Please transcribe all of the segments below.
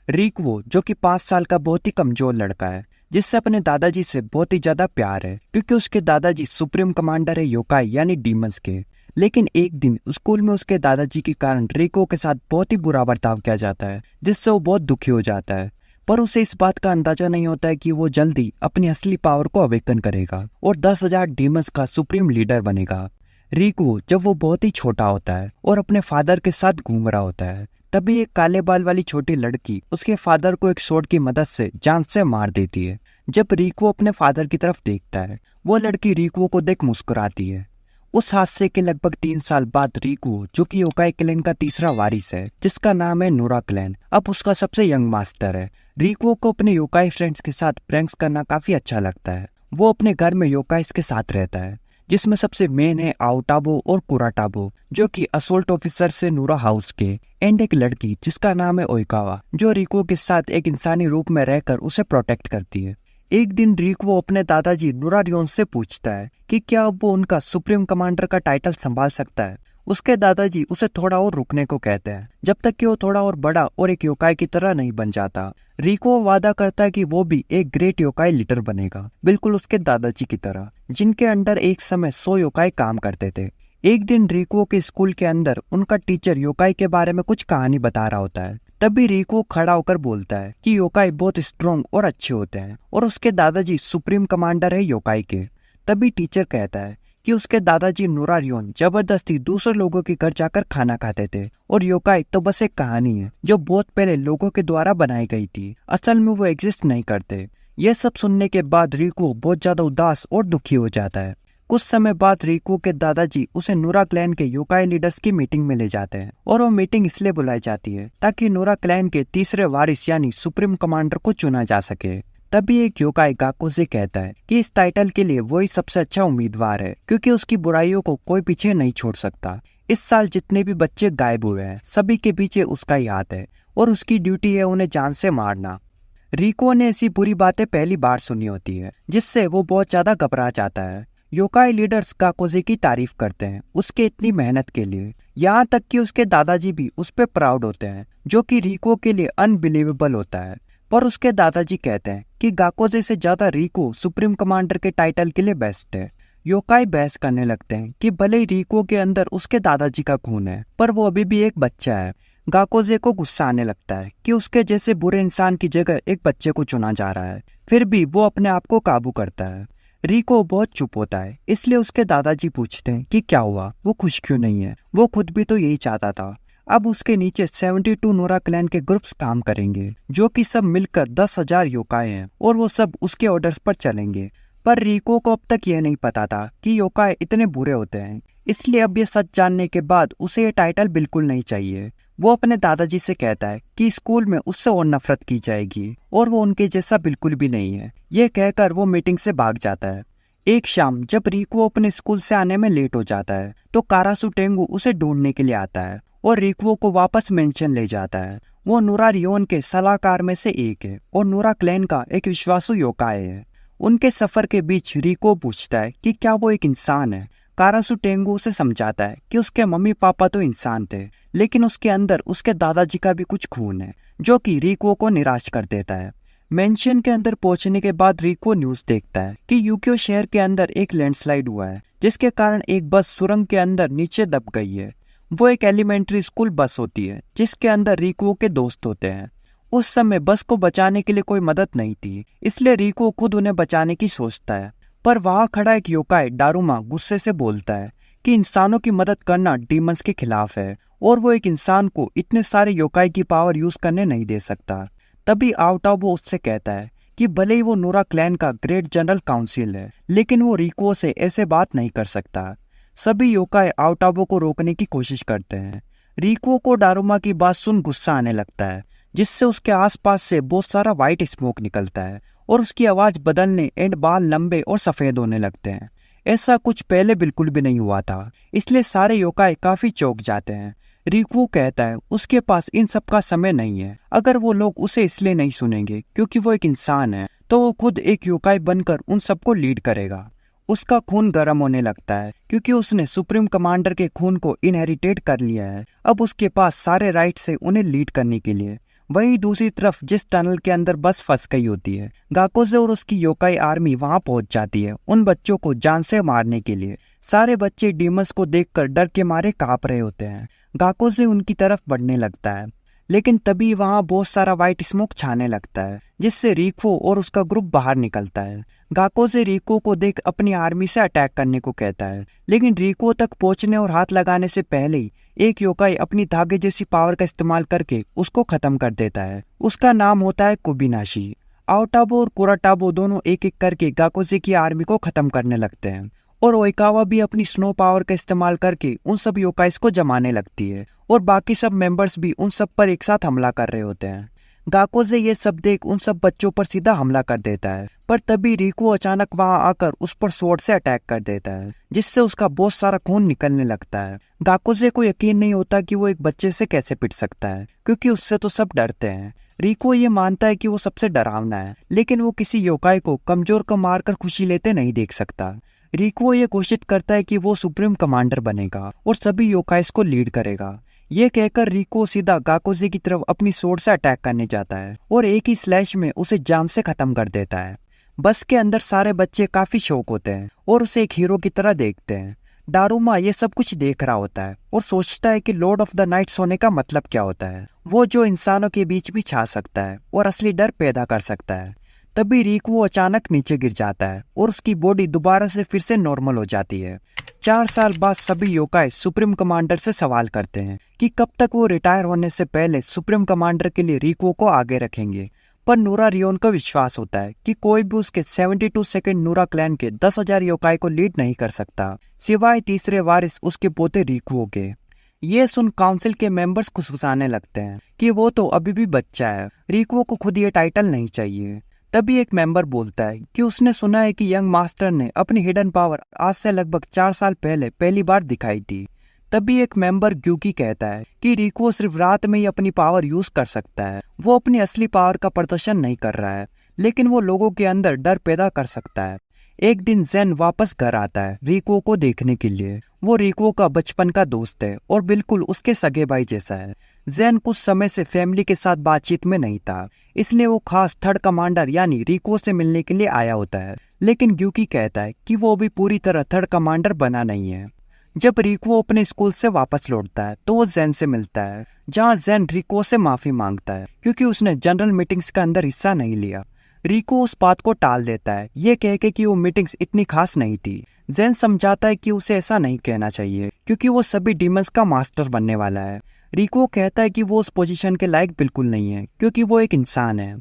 रिकवो जो कि 5 साल का बहुत ही कमजोर लड़का है, जिससे अपने दादाजी से बहुत ही ज्यादा प्यार है क्योंकि उसके दादाजी सुप्रीम कमांडर है योकाई यानी डीमंस के। लेकिन एक दिन स्कूल में उसके दादाजी के कारण रिको के साथ बहुत ही बुरा बर्ताव किया जाता है, जिससे वो बहुत दुखी हो जाता है। पर उसे इस बात का अंदाजा नहीं होता है कि वो जल्दी अपनी असली पावर को अवेकन करेगा और 10,000 डीमंस का सुप्रीम लीडर बनेगा। रिको जब वो बहुत ही छोटा होता है और अपने फादर के साथ घूम रहा होता है, तभी एक काले बाल वाली छोटी लड़की उसके फादर को एक शॉट की मदद से जान से मार देती है। जब रिको अपने फादर की तरफ देखता है, वो लड़की रिको को देख मुस्कुराती है। उस हादसे के लगभग 3 साल बाद रिको, जो कि योकाई क्लैन का तीसरा वारिस है, जिसका नाम है नोरा क्लैन, अब उसका सबसे यंग मास्टर है। रिको को अपने योकाई फ्रेंड्स के साथ प्रैंक्स करना काफी अच्छा लगता है। वो अपने घर में योकाइस के साथ रहता है, जिसमें सबसे मेन है आओटाबो और कुराटाबो, जो कि असोल्ट ऑफिसर से नूरा हाउस के, एंड एक लड़की जिसका नाम है ओइकावा, जो रिको के साथ एक इंसानी रूप में रहकर उसे प्रोटेक्ट करती है। एक दिन रिको अपने दादाजी नूरारियोन से पूछता है कि क्या अब वो उनका सुप्रीम कमांडर का टाइटल संभाल सकता है। उसके दादाजी उसे थोड़ा और रुकने को कहते हैं, जब तक कि वो थोड़ा और बड़ा और एक योकाई की तरह नहीं बन जाता। रिको वादा करता है कि वो भी एक ग्रेट योकाई लीडर बनेगा, बिल्कुल उसके दादाजी की तरह, जिनके अंडर एक समय 100 योकाई काम करते थे। एक दिन रिको के स्कूल के अंदर उनका टीचर योकाई के बारे में कुछ कहानी बता रहा होता है। तभी रिको खड़ा होकर बोलता है कि योकाई बहुत स्ट्रॉन्ग और अच्छे होते हैं और उसके दादाजी सुप्रीम कमांडर है योकाई के। तभी टीचर कहता है कि उसके दादाजी नूरारियोन जबरदस्ती दूसरे लोगों के घर जाकर खाना खाते थे और योकाई तो बस एक कहानी है जो बहुत पहले लोगों के द्वारा बनाई गई थी, असल में वो एग्जिस्ट नहीं करते। यह सब सुनने के बाद रिको बहुत ज्यादा उदास और दुखी हो जाता है। कुछ समय बाद रिको के दादाजी उसे नूरा क्लैन के योकाई लीडर्स की मीटिंग में ले जाते हैं और वो मीटिंग इसलिए बुलाई जाती है ताकि नूरा क्लैन के तीसरे वारिस यानी सुप्रीम कमांडर को चुना जा सके। तभी एक योकाई गाकोजे कहता है कि इस टाइटल के लिए वही सबसे अच्छा उम्मीदवार है क्योंकि उसकी बुराइयों को कोई पीछे नहीं छोड़ सकता। इस साल जितने भी बच्चे गायब हुए हैं, सभी के पीछे उसका ही हाथ है और उसकी ड्यूटी है उन्हें जान से मारना। रिको ने ऐसी बुरी बातें पहली बार सुनी होती है, जिससे वो बहुत ज्यादा घबरा जाता है। योकाई लीडर्स गाकोजे की तारीफ करते हैं उसके इतनी मेहनत के लिए, यहाँ तक कि उसके दादाजी भी उस पर प्राउड होते हैं, जो कि रिको के लिए अनबिलीवेबल होता है। पर उसके दादाजी कहते हैं कि गाकोजे से ज्यादा रिको सुप्रीम कमांडर के टाइटल के लिए बेस्ट है। योकाई बहस करने लगते हैं कि भले ही रिको के अंदर उसके दादाजी का खून है, पर वो अभी भी एक बच्चा है। गाकोजे को गुस्सा आने लगता है कि उसके जैसे बुरे इंसान की जगह एक बच्चे को चुना जा रहा है, फिर भी वो अपने आप को काबू करता है। रिको बहुत चुप होता है, इसलिए उसके दादाजी पूछते हैं कि क्या हुआ, वो खुश क्यों नहीं है। वो खुद भी तो यही चाहता था। अब उसके नीचे 72 नोरा क्लैन के ग्रुप्स काम करेंगे, जो कि सब मिलकर 10,000 योकाई हैं और वो सब उसके ऑर्डर्स पर चलेंगे। पर रिको को अब तक यह नहीं पता था कि योकाई इतने बुरे होते हैं, इसलिए अब ये सच जानने के बाद उसे ये टाइटल बिल्कुल नहीं चाहिए। वो अपने दादाजी से कहता है कि स्कूल में उससे और नफरत की जाएगी और वो उनके जैसा बिल्कुल भी नहीं है। ये कहकर वो मीटिंग से भाग जाता है। एक शाम जब रिको अपने स्कूल से आने में लेट हो जाता है, तो कारासु टेंगु उसे ढूंढने के लिए आता है और रिको को वापस मेंशन ले जाता है। वो नूरा रियोन के सलाहकार में से एक है और नूरा क्लैन का एक विश्वासु योकाई है। उनके सफर के बीच रिको पूछता है कि क्या वो एक इंसान है। कारासु टेंगु उसे समझाता है कि उसके मम्मी पापा तो इंसान थे, लेकिन उसके अंदर उसके दादाजी का भी कुछ खून है, जो कि रिको को निराश कर देता है। मेंशन के अंदर पहुंचने के बाद रिको न्यूज देखता है कि यूक्यो शहर के अंदर एक लैंडस्लाइड हुआ है, जिसके कारण एक बस सुरंग के अंदर नीचे दब गई है। वो एक एलिमेंट्री स्कूल बस होती है जिसके अंदर रिको के दोस्त होते हैं। उस समय बस को बचाने के लिए कोई मदद नहीं थी, इसलिए रिको खुद उन्हें बचाने की सोचता है। पर वहां खड़ा एक योकाई डारुमा गुस्से से बोलता है कि इंसानों की मदद करना डीमंस के खिलाफ है और वो एक इंसान को इतने सारे योकाई की पावर यूज करने नहीं दे सकता। तभी आओटाबो उससे कहता है कि भले ही वो नोरा क्लैन का ग्रेट जनरल काउंसिल है, लेकिन वो रिको से ऐसे बात नहीं कर सकता। सभी योकाई आओटाबो को रोकने की कोशिश करते हैं। रिको को डारुमा की बात सुन गुस्सा आने लगता है, जिससे उसके आसपास से बहुत सारा व्हाइट स्मोक निकलता है और उसकी आवाज बदलने एंड बाल लंबे और सफेद होने लगते हैं। ऐसा कुछ पहले बिल्कुल भी नहीं हुआ था, इसलिए सारे योकाई काफी चौंक जाते हैं। रिको कहता है उसके पास इन सब का समय नहीं है। अगर वो लोग उसे इसलिए नहीं सुनेंगे क्योंकि वो एक इंसान है, तो वो खुद एक योकाई बनकर उन सबको लीड करेगा। उसका खून गर्म होने लगता है क्योंकि उसने सुप्रीम कमांडर के खून को इनहेरिटेट कर लिया है। अब उसके पास सारे राइट्स है उन्हें लीड करने के लिए। वहीं दूसरी तरफ जिस टनल के अंदर बस फंस गई होती है, गाकोजे और उसकी योकाई आर्मी वहां पहुंच जाती है उन बच्चों को जान से मारने के लिए। सारे बच्चे डीमंस को देखकर डर के मारे कांप रहे होते हैं। गाकोजे उनकी तरफ बढ़ने लगता है, लेकिन तभी वहां बहुत सारा व्हाइट स्मोक छाने लगता है, जिससे रिको और उसका ग्रुप बाहर निकलता है। गाकोजे रिको को देख अपनी आर्मी से अटैक करने को कहता है, लेकिन रिको तक पहुंचने और हाथ लगाने से पहले ही एक योकाई अपनी धागे जैसी पावर का इस्तेमाल करके उसको खत्म कर देता है। उसका नाम होता है कुबिनाशी। आओटाबो और कुराटाबो दोनों एक एक करके गाकोजे की आर्मी को खत्म करने लगते हैं, और ओइकावा भी अपनी स्नो पावर का इस्तेमाल करके उन सब योकाइस को जमाने लगती है, और बाकी सब मेंबर्स भी उन सब पर एक साथ हमला कर रहे होते हैं। गाकोजे ये सब देख उन सब बच्चों पर सीधा हमला कर देता है, पर तभी रिको अचानक वहां आकर उस पर स्वॉर्ड से अटैक कर देता है, जिससे उसका बहुत सारा खून निकलने लगता है। गाकोजे को यकीन नहीं होता कि वो एक बच्चे से कैसे पिट सकता है, क्योंकि उससे तो सब डरते हैं। रिको ये मानता है कि वो सबसे डरावना है, लेकिन वो किसी योकाई को कमजोर को मारकर खुशी लेते नहीं देख सकता। रिको ये घोषित करता है कि वो सुप्रीम कमांडर बनेगा और सभी योकाइस को लीड करेगा। ये कहकर रिको सीधा गाकोजे की तरफ अपनी स्वॉर्ड से अटैक करने जाता है और एक ही स्लैश में उसे जान से खत्म कर देता है। बस के अंदर सारे बच्चे काफी शौक होते हैं और उसे एक हीरो की तरह देखते हैं। डारुमा ये सब कुछ देख रहा होता है और सोचता है कि लॉर्ड ऑफ द नाइट्स होने का मतलब क्या होता है, वो जो इंसानों के बीच भी छा सकता है और असली डर पैदा कर सकता है। तभी रिको अचानक नीचे गिर जाता है और उसकी बॉडी दोबारा से फिर से नॉर्मल हो जाती है। 4 साल बाद सभी योकाई सुप्रीम कमांडर से सवाल करते हैं कि कब तक वो रिटायर होने से पहले सुप्रीम कमांडर के लिए रिको को आगे रखेंगे, पर नूरा रियोन को विश्वास होता है कि कोई भी उसके 72 सेकंड नूरा क्लैन के 10,000 योकाई को लीड नहीं कर सकता, सिवाय तीसरे वारिस उसके पोते रिको के। ये सुन काउंसिल के मेंबर्स खुशफुसाने लगते हैं कि वो तो अभी भी बच्चा है, रिको को खुद ये टाइटल नहीं चाहिए। तभी एक मेंबर बोलता है कि उसने सुना है कि यंग मास्टर ने अपनी हिडन पावर आज से लगभग 4 साल पहले पहली बार दिखाई थी। तभी एक मेंबर ग्यूकी कहता है कि रिको सिर्फ रात में ही अपनी पावर यूज कर सकता है, वो अपनी असली पावर का प्रदर्शन नहीं कर रहा है, लेकिन वो लोगों के अंदर डर पैदा कर सकता है। एक दिन जेन वापस घर आता है रिको को देखने के लिए। वो रिको का बचपन का दोस्त है और बिल्कुल उसके सगे भाई जैसा है। जेन कुछ समय से फैमिली के साथ बातचीत में नहीं था, इसलिए वो खास थर्ड कमांडर यानी रिको से मिलने के लिए आया होता है, लेकिन ग्यूकी कहता है कि वो अभी पूरी तरह थर्ड कमांडर बना नहीं है। जब रिको अपने स्कूल से वापस लौटता है तो वो जेन से मिलता है, जहाँ जेन रिको से माफी मांगता है क्योंकि उसने जनरल मीटिंग्स के अंदर हिस्सा नहीं लिया। रिको उस बात को टाल देता है, ये कह के कि वो मीटिंग्स इतनी खास नहीं थी। जेन समझाता है कि उसे ऐसा नहीं कहना चाहिए क्योंकि वो सभी डीमंस का मास्टर बनने वाला है। रिको कहता है कि वो उस पोजीशन के लायक बिल्कुल नहीं है क्योंकि वो एक इंसान है,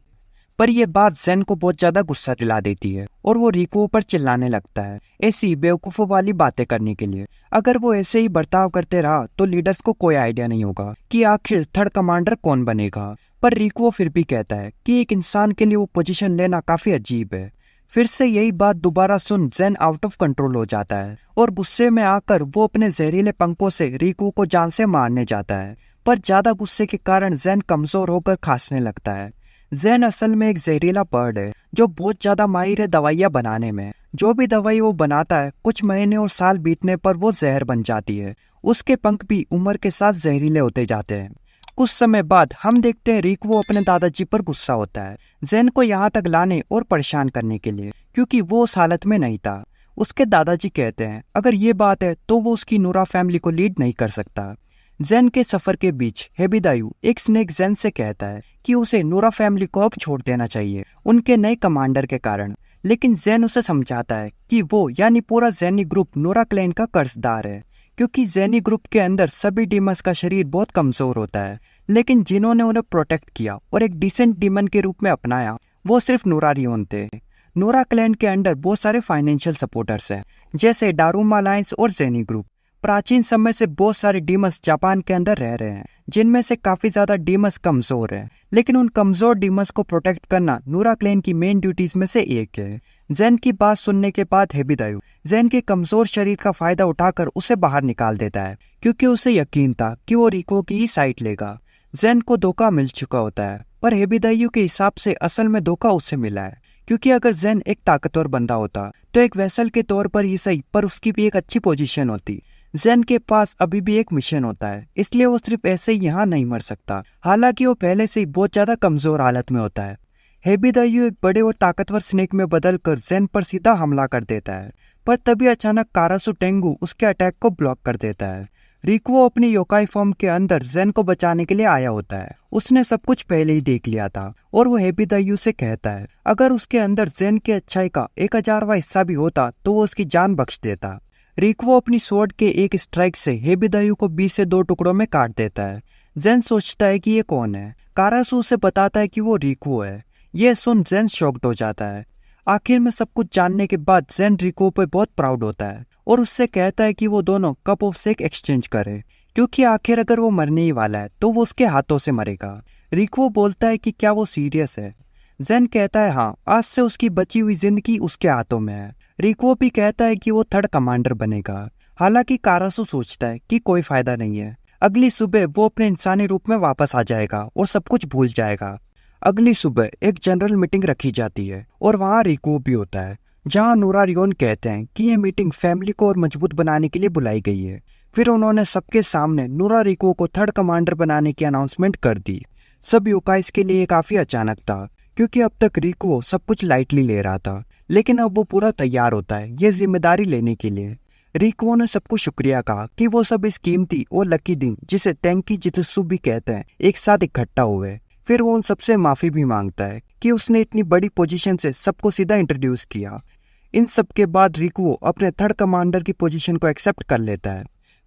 पर यह बात जेन को बहुत ज्यादा गुस्सा दिला देती है और वो रिको पर चिल्लाने लगता है ऐसी बेवकूफों वाली बातें करने के लिए। अगर वो ऐसे ही बर्ताव करते रहा तो लीडर्स को कोई आइडिया नहीं होगा कि आखिर थर्ड कमांडर कौन बनेगा। पर रिको फिर भी कहता है कि एक इंसान के लिए वो पोजीशन लेना काफी अजीब है। फिर से यही बात दोबारा सुन जेन आउट ऑफ कंट्रोल हो जाता है और गुस्से में आकर वो अपने जहरीले पंखों से रिको को जान से मारने जाता है, पर ज्यादा गुस्से के कारण जेन कमजोर होकर खांसने लगता है। जेन असल में एक जहरीला बर्ड है जो बहुत ज्यादा माहिर है दवाइयां बनाने में। जो भी दवाई वो बनाता है कुछ महीने और साल बीतने पर वो जहर बन जाती है। उसके पंख भी उम्र के साथ जहरीले होते जाते हैं। कुछ समय बाद हम देखते हैं रिको अपने दादाजी पर गुस्सा होता है जेन को यहाँ तक लाने और परेशान करने के लिए, क्योंकि वो उस हालत में नहीं था। उसके दादाजी कहते हैं अगर ये बात है तो वो उसकी नूरा फैमिली को लीड नहीं कर सकता। जेन के सफर के बीच हेबिदायू एक स्नेक जेन से कहता है कि उसे नूरा फैमिली को अब छोड़ देना चाहिए उनके नए कमांडर के कारण, लेकिन जेन उसे समझाता है कि वो यानी पूरा जेनी ग्रुप नूरा क्लैन का कर्जदार है, क्योंकि जेनी ग्रुप के अंदर सभी डीमंस का शरीर बहुत कमजोर होता है, लेकिन जिन्होंने उन्हें प्रोटेक्ट किया और एक डिसेंट डीमन के रूप में अपनाया वो सिर्फ नूरा रियोन थे। नूरा क्लैन के अंदर बहुत सारे फाइनेंशियल सपोर्टर्स हैं जैसे डारुमा अलायंस और जेनी ग्रुप। प्राचीन समय से बहुत सारे डीमंस जापान के अंदर रह रहे हैं, जिनमें से काफी ज्यादा डीमंस कमजोर हैं, लेकिन उन कमजोर डीमंस को प्रोटेक्ट करना नूरा क्लैन की मेन ड्यूटीज में से एक है। जेन की बात सुनने के बाद हेबिदायू जेन के कमजोर शरीर का फायदा उठाकर उसे बाहर निकाल देता है, क्योंकि उसे यकीन था कि वो रिको की ही साइड लेगा। जेन को धोखा मिल चुका होता है, पर हेबिदायू के हिसाब से असल में धोखा उससे मिला है, क्योंकि अगर जेन एक ताकतवर बंदा होता तो एक वेसल के तौर पर ही सही पर उसकी भी एक अच्छी पोजीशन होती। जेन के पास अभी भी एक मिशन होता है, इसलिए वो सिर्फ ऐसे ही यहाँ नहीं मर सकता। हालांकि वो पहले से ही बहुत ज्यादा कमजोर हालत में होता है। हेबिदायू एक बड़े और ताकतवर स्नेक में बदलकर जेन पर सीधा हमला कर देता है, पर तभी अचानक कारासु टेंगु उसके अटैक को ब्लॉक कर देता है। रिकुओ अपनी योकाई फॉर्म के अंदर जेन को बचाने के लिए आया होता है। उसने सब कुछ पहले ही देख लिया था और वो हेबिदायू से कहता है अगर उसके अंदर जेन की अच्छाई का 1000वां हिस्सा भी होता तो वो उसकी जान बख्श देता। रिकुओ अपनी स्वॉर्ड के एक स्ट्राइक से हेबिदायू को 20 से 2 टुकड़ों में काट देता है। जेन सोचता है कि ये कौन है। कारासु उसे बताता है कि वो रिकुओ है। यह सुन जेन शॉक्ड हो जाता है। आखिर में सब कुछ जानने के बाद जेन रिकुओ पर बहुत प्राउड होता है और उससे कहता है कि वो दोनों कप ऑफ शेक एक्सचेंज करें, क्योंकि आखिर अगर वो मरने ही वाला है तो वो उसके हाथों से मरेगा। रिकुओ बोलता है कि क्या वो सीरियस है। जेन कहता है हाँ, आज से उसकी बची हुई जिंदगी उसके हाथों में है। रिकुओ भी कहता है कि वो 3rd कमांडर बनेगा। हालांकि कारासु सोचता है कि कोई फायदा नहीं है। अगली सुबह वो अपने इंसानी रूप में वापस आ जाएगा और सब कुछ भूल जाएगा। अगली सुबह एक जनरल मीटिंग रखी जाती है और वहाँ रिकुओ भी होता है, जहाँ नूरा रियोन कहते हैं कि यह मीटिंग फैमिली को और मजबूत बनाने के लिए बुलाई गई है। फिर उन्होंने सबके सामने नूरा रिकुओ को 3rd कमांडर बनाने की अनाउंसमेंट कर दी। सब योकाइस के लिए काफी अचानक था, क्योंकि अब तक रिकुओ सब कुछ लाइटली ले रहा था, लेकिन अब वो पूरा तैयार होता है ये जिम्मेदारी लेने के लिए। रिकुओ ने सबको शुक्रिया कहा कि वो सब इस कीमती और लकी दिन, जिसे टेंकी जित्सु भी कहते हैं, एक साथ इकट्ठा हुए। फिर वो उन सबसे माफी भी मांगता है कि उसने इतनी बड़ी पोजीशन से सबको सीधा इंट्रोड्यूस किया। इन सब के बाद रिकुओ अपने 3rd कमांडर की पोजीशन को एक्सेप्ट कर लेता है।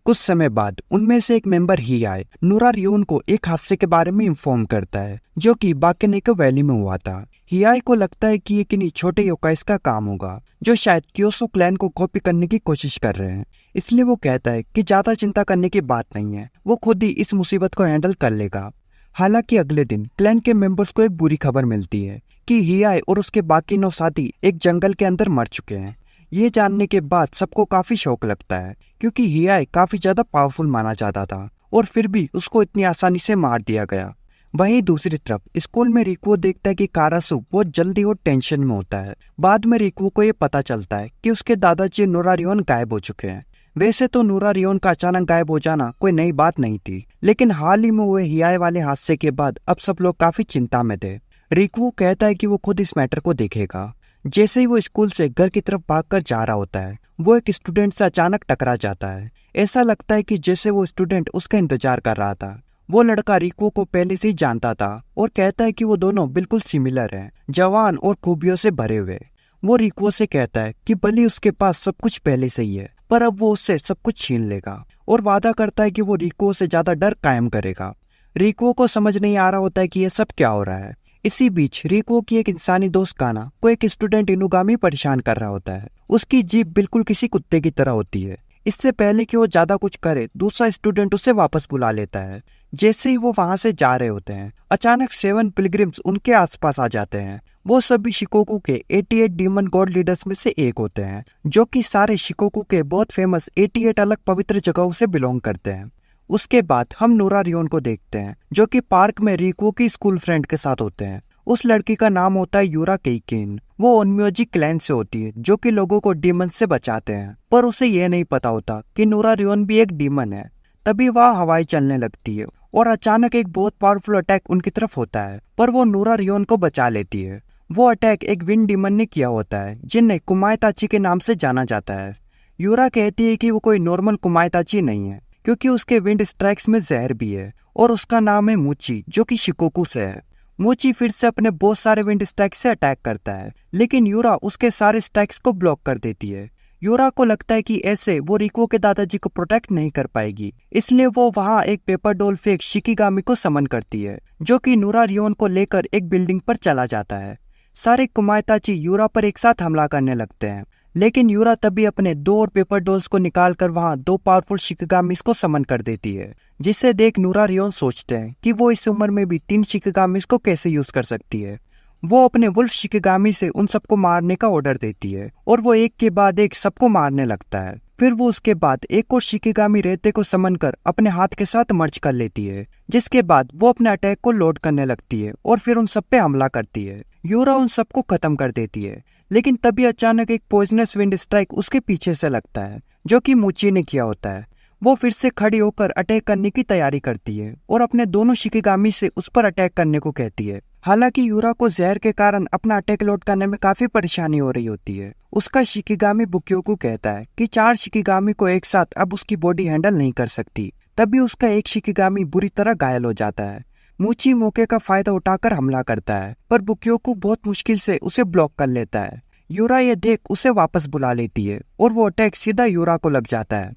कुछ समय बाद उनमें से एक मेंबर ही आए नूरा रियोन को एक हादसे के बारे में इन्फॉर्म करता है, जो कि बाकेनेको वैली में हुआ था। हियाई को लगता है कि ये किन्हीं छोटे योकाइस का काम होगा, जो शायद क्योसो क्लैन को कॉपी करने की कोशिश कर रहे हैं। इसलिए वो कहता है कि ज्यादा चिंता करने की बात नहीं है, वो खुद ही इस मुसीबत को हैंडल कर लेगा। हालांकि अगले दिन क्लैन के मेंबर्स को एक बुरी खबर मिलती है कि हियाई और उसके बाकी 9 साथी एक जंगल के अंदर मर चुके हैं। ये जानने के बाद सबको काफी शौक लगता है, क्योंकि हियाई काफी ज्यादा पावरफुल माना जाता था और फिर भी उसको इतनी आसानी से मार दिया गया। वहीं दूसरी तरफ स्कूल में रिकुओ देखता है कि कारासु बहुत जल्दी और टेंशन में होता है। बाद में रिकुओ को ये पता चलता है कि उसके दादाजी नूरा रियोन गायब हो चुके हैं। वैसे तो नूरा रियोन का अचानक गायब हो जाना कोई नई बात नहीं थी, लेकिन हाल ही में हुए हियाई वाले हादसे के बाद अब सब लोग काफी चिंता में थे। रिकुओ कहता है कि वो खुद इस मैटर को देखेगा। जैसे ही वो स्कूल से घर की तरफ भागकर जा रहा होता है, वो एक स्टूडेंट से अचानक टकरा जाता है। ऐसा लगता है कि जैसे वो स्टूडेंट उसका इंतजार कर रहा था। वो लड़का रिकुओ को पहले से ही जानता था और कहता है कि वो दोनों बिल्कुल सिमिलर हैं, जवान और खूबियों से भरे हुए। वो रिकुओ से कहता है कि भले उसके पास सब कुछ पहले से ही है, पर अब वो उससे सब कुछ छीन लेगा, और वादा करता है कि वो रिकुओ से ज्यादा डर कायम करेगा। रिकुओ को समझ नहीं आ रहा होता है कि ये सब क्या हो रहा है। इसी बीच रिकुओ की एक इंसानी दोस्त काना को एक स्टूडेंट इनुगामी परेशान कर रहा होता है। उसकी जीभ बिल्कुल किसी कुत्ते की तरह होती है। इससे पहले कि वो ज्यादा कुछ करे, दूसरा स्टूडेंट उसे वापस बुला लेता है। जैसे ही वो वहां से जा रहे होते हैं, अचानक 7 पिलग्रिम्स उनके आसपास आ जाते हैं। वो सभी शिकोकू के 88 डीमन गॉड लीडर्स में से एक होते हैं, जो कि सारे शिकोकू के बहुत फेमस 88 अलग पवित्र जगहों से बिलोंग करते हैं। उसके बाद हम नूरा रियोन को देखते हैं, जो कि पार्क में रिकुओ की स्कूल फ्रेंड के साथ होते हैं। उस लड़की का नाम होता है यूरा केइकेन। वो ओनम्योजी क्लैन से होती है, जो कि लोगों को डीमन से बचाते हैं, पर उसे यह नहीं पता होता कि नूरा रियोन भी एक डीमन है। तभी वह हवाई चलने लगती है और अचानक एक बहुत पावरफुल अटैक उनकी तरफ होता है, पर वो नूरा रियोन को बचा लेती है। वो अटैक एक विंड डीमन ने किया होता है, जिन्हें कुमायताची के नाम से जाना जाता है। यूरा कहती है कि वो कोई नॉर्मल कुमायताची नहीं है, क्योंकि उसके विंड स्ट्राइक्स में जहर भी है, और उसका नाम है मूची, जो कि शिकोकू से है। मूची फिर से अपने बहुत सारे विंड स्ट्राइक्स से अटैक करता है, लेकिन यूरा उसके सारे स्ट्राइक्स को ब्लॉक कर देती है। यूरा को लगता है कि ऐसे वो रिकुओ के दादाजी को प्रोटेक्ट नहीं कर पाएगी, इसलिए वो वहाँ एक पेपर डॉल फेंक शिकिगामी को समन करती है, जो कि नूरा रियोन को लेकर एक बिल्डिंग पर चला जाता है। सारे कुमायताची यूरा पर एक साथ हमला करने लगते हैं, लेकिन यूरा तभी अपने 2 और पेपर डॉल्स को निकालकर वहां 2 पावरफुल शिकिगामिस को समन कर देती है, जिसे देख नूरा रियोन सोचते हैं कि वो इस उम्र में भी 3 शिकिगामिस को कैसे यूज कर सकती है। वो अपने वुल्फ शिकिगामी से उन सबको मारने का ऑर्डर देती है, और वो एक के बाद एक सबको मारने लगता है। फिर वो उसके बाद एक और शिकिगामी रेते को समन कर अपने हाथ के साथ मर्ज कर लेती है, जिसके बाद वो अपने अटैक को लोड करने लगती है और फिर उन सब पे हमला करती है। यूरा उन सबको खत्म कर देती है, लेकिन तभी अचानक एक पॉइजनस विंड स्ट्राइक उसके पीछे से लगता है, जो कि मूची ने किया होता है। वो फिर से खड़ी होकर अटैक करने की तैयारी करती है और अपने दोनों शिकिगामी से उस पर अटैक करने को कहती है। हालांकि यूरा को जहर के कारण अपना अटैक लौट करने में काफी परेशानी हो रही होती है। उसका शिकिगामी बुक्योकु कहता है कि 4 शिकिगामी को एक साथ अब उसकी बॉडी हैंडल नहीं कर सकती। तभी उसका एक शिकिगामी बुरी तरह घायल हो जाता है। मूची मौके का फायदा उठाकर हमला करता है, पर बुक्योकु बहुत मुश्किल से उसे ब्लॉक कर लेता है। यूरा ये देख उसे वापस बुला लेती है और वो अटैक सीधा यूरा को लग जाता है।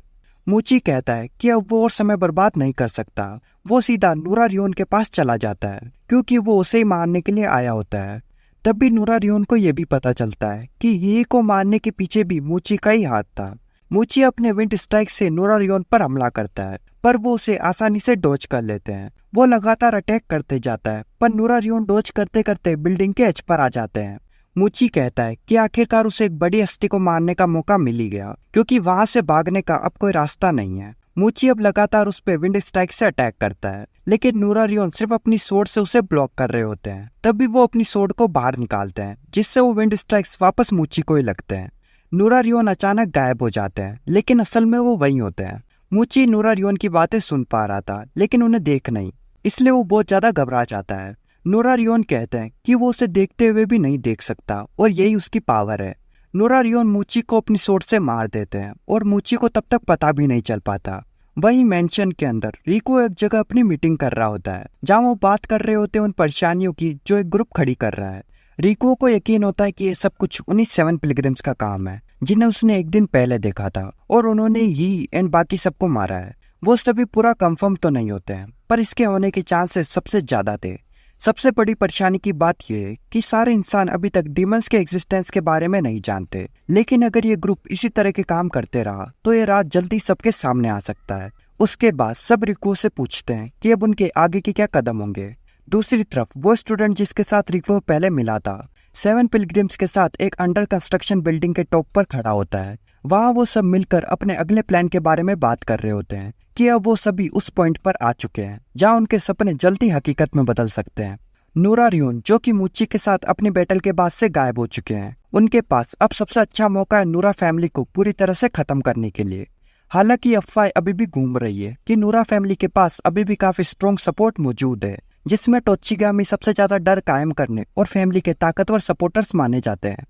मूची कहता है कि अब वो और समय बर्बाद नहीं कर सकता। वो सीधा नूरा रियोन के पास चला जाता है क्योंकि वो उसे ही मारने के लिए आया होता है। तब भी नूरा रियोन को यह भी पता चलता है कि ही को मारने के पीछे भी मूची का ही हाथ था। मूची अपने विंड स्ट्राइक से नूरा रियोन पर हमला करता है, पर वो उसे आसानी से डॉज कर लेते हैं। वो लगातार अटैक करते जाता है, पर नूरा रियोन डॉज करते करते बिल्डिंग के एज पर आ जाते हैं। मूची कहता है कि आखिरकार उसे एक बड़ी हस्ती को मारने का मौका मिल ही गया, क्योंकि वहां से भागने का अब कोई रास्ता नहीं है। मूची अब लगातार उस पे विंड स्ट्राइक से अटैक करता है, लेकिन नूरा रियोन सिर्फ अपनी सोर्ड से उसे ब्लॉक कर रहे होते हैं। तब भी वो अपनी सोर्ड को बाहर निकालते हैं, जिससे वो विंड स्ट्राइक्स वापस मूची को ही लगते हैं। नूरा रियोन अचानक गायब हो जाते हैं, लेकिन असल में वो वहीं होते हैं। मूची नूरा रियोन की बातें सुन पा रहा था, लेकिन उन्हें देख नहीं, इसलिए वो बहुत ज्यादा घबरा जाता है। नूरा रियोन कहते हैं कि वो उसे देखते हुए भी नहीं देख सकता और यही उसकी पावर है। नूरा रियोन मूची को अपनी सोर्ड से मार देते हैं और मूची को तब तक पता भी नहीं चल पाता। वहीं मेंशन के अंदर रिको एक जगह अपनी मीटिंग कर रहा होता है, जहाँ वो बात कर रहे होते हैं उन परेशानियों की जो एक ग्रुप खड़ी कर रहा है। रिको को यकीन होता है कि ये सब कुछ उन्हीं 7 पिलग्रिम्स का काम है, जिन्हें उसने एक दिन पहले देखा था और उन्होंने ही एंड बाकी सबको मारा है। वो सभी पूरा कंफर्म तो नहीं होते हैं, पर इसके होने के चांसेस सबसे ज्यादा थे। सबसे बड़ी परेशानी की बात यह है कि सारे इंसान अभी तक डीमंस के एग्जिस्टेंस के बारे में नहीं जानते, लेकिन अगर ये ग्रुप इसी तरह के काम करते रहा तो ये रात जल्दी सबके सामने आ सकता है। उसके बाद सब रिको से पूछते हैं कि अब उनके आगे के क्या कदम होंगे। दूसरी तरफ वो स्टूडेंट जिसके साथ रिको पहले मिला था 7 पिलग्रिम्स के साथ एक अंडर कंस्ट्रक्शन बिल्डिंग के टॉप पर खड़ा होता है। वहाँ वो सब मिलकर अपने अगले प्लान के बारे में बात कर रहे होते हैं कि अब वो सभी उस पॉइंट पर आ चुके हैं जहाँ उनके सपने जल्दी हकीकत में बदल सकते हैं। नूरा रियोन जो कि मूची के साथ अपनी बैटल के बाद से गायब हो चुके हैं, उनके पास अब सबसे अच्छा मौका है नूरा फैमिली को पूरी तरह से खत्म करने के लिए। हालांकि अफवाह अभी भी घूम रही है कि नूरा फैमिली के पास अभी भी काफी स्ट्रॉन्ग सपोर्ट मौजूद है, जिसमें टोचिगामी सबसे ज्यादा डर कायम करने और फैमिली के ताकतवर सपोर्टर्स माने जाते हैं।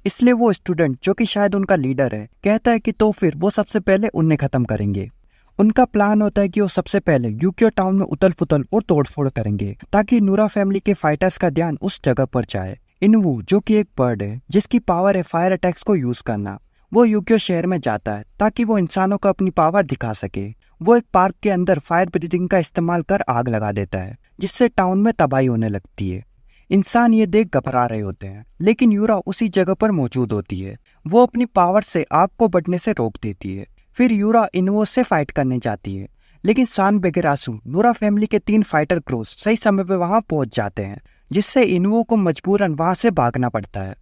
इसलिए वो स्टूडेंट जो कि शायद उनका लीडर है कहता है कि तो फिर वो सबसे पहले उन्हें खत्म करेंगे। उनका प्लान होता है कि वो सबसे पहले यूक्यो टाउन में उथल पुथल और तोड़फोड़ करेंगे ताकि नूरा फैमिली के फाइटर्स का ध्यान उस जगह पर जाए। इनवू जो कि एक बर्ड है जिसकी पावर है फायर अटैक्स को यूज करना, वो यूक्यो शहर में जाता है ताकि वो इंसानों को अपनी पावर दिखा सके। वो एक पार्क के अंदर फायर ब्रीथिंग का इस्तेमाल कर आग लगा देता है, जिससे टाउन में तबाही होने लगती है। इंसान ये देख घबरा रहे होते हैं, लेकिन यूरा उसी जगह पर मौजूद होती है। वो अपनी पावर से आग को बढ़ने से रोक देती है। फिर यूरा इनवो से फाइट करने जाती है, लेकिन सान बेगेरासु नूरा फैमिली के 3 फाइटर क्रोस सही समय पे वहां पहुंच जाते हैं, जिससे इनवो को मजबूरन वहां से भागना पड़ता है।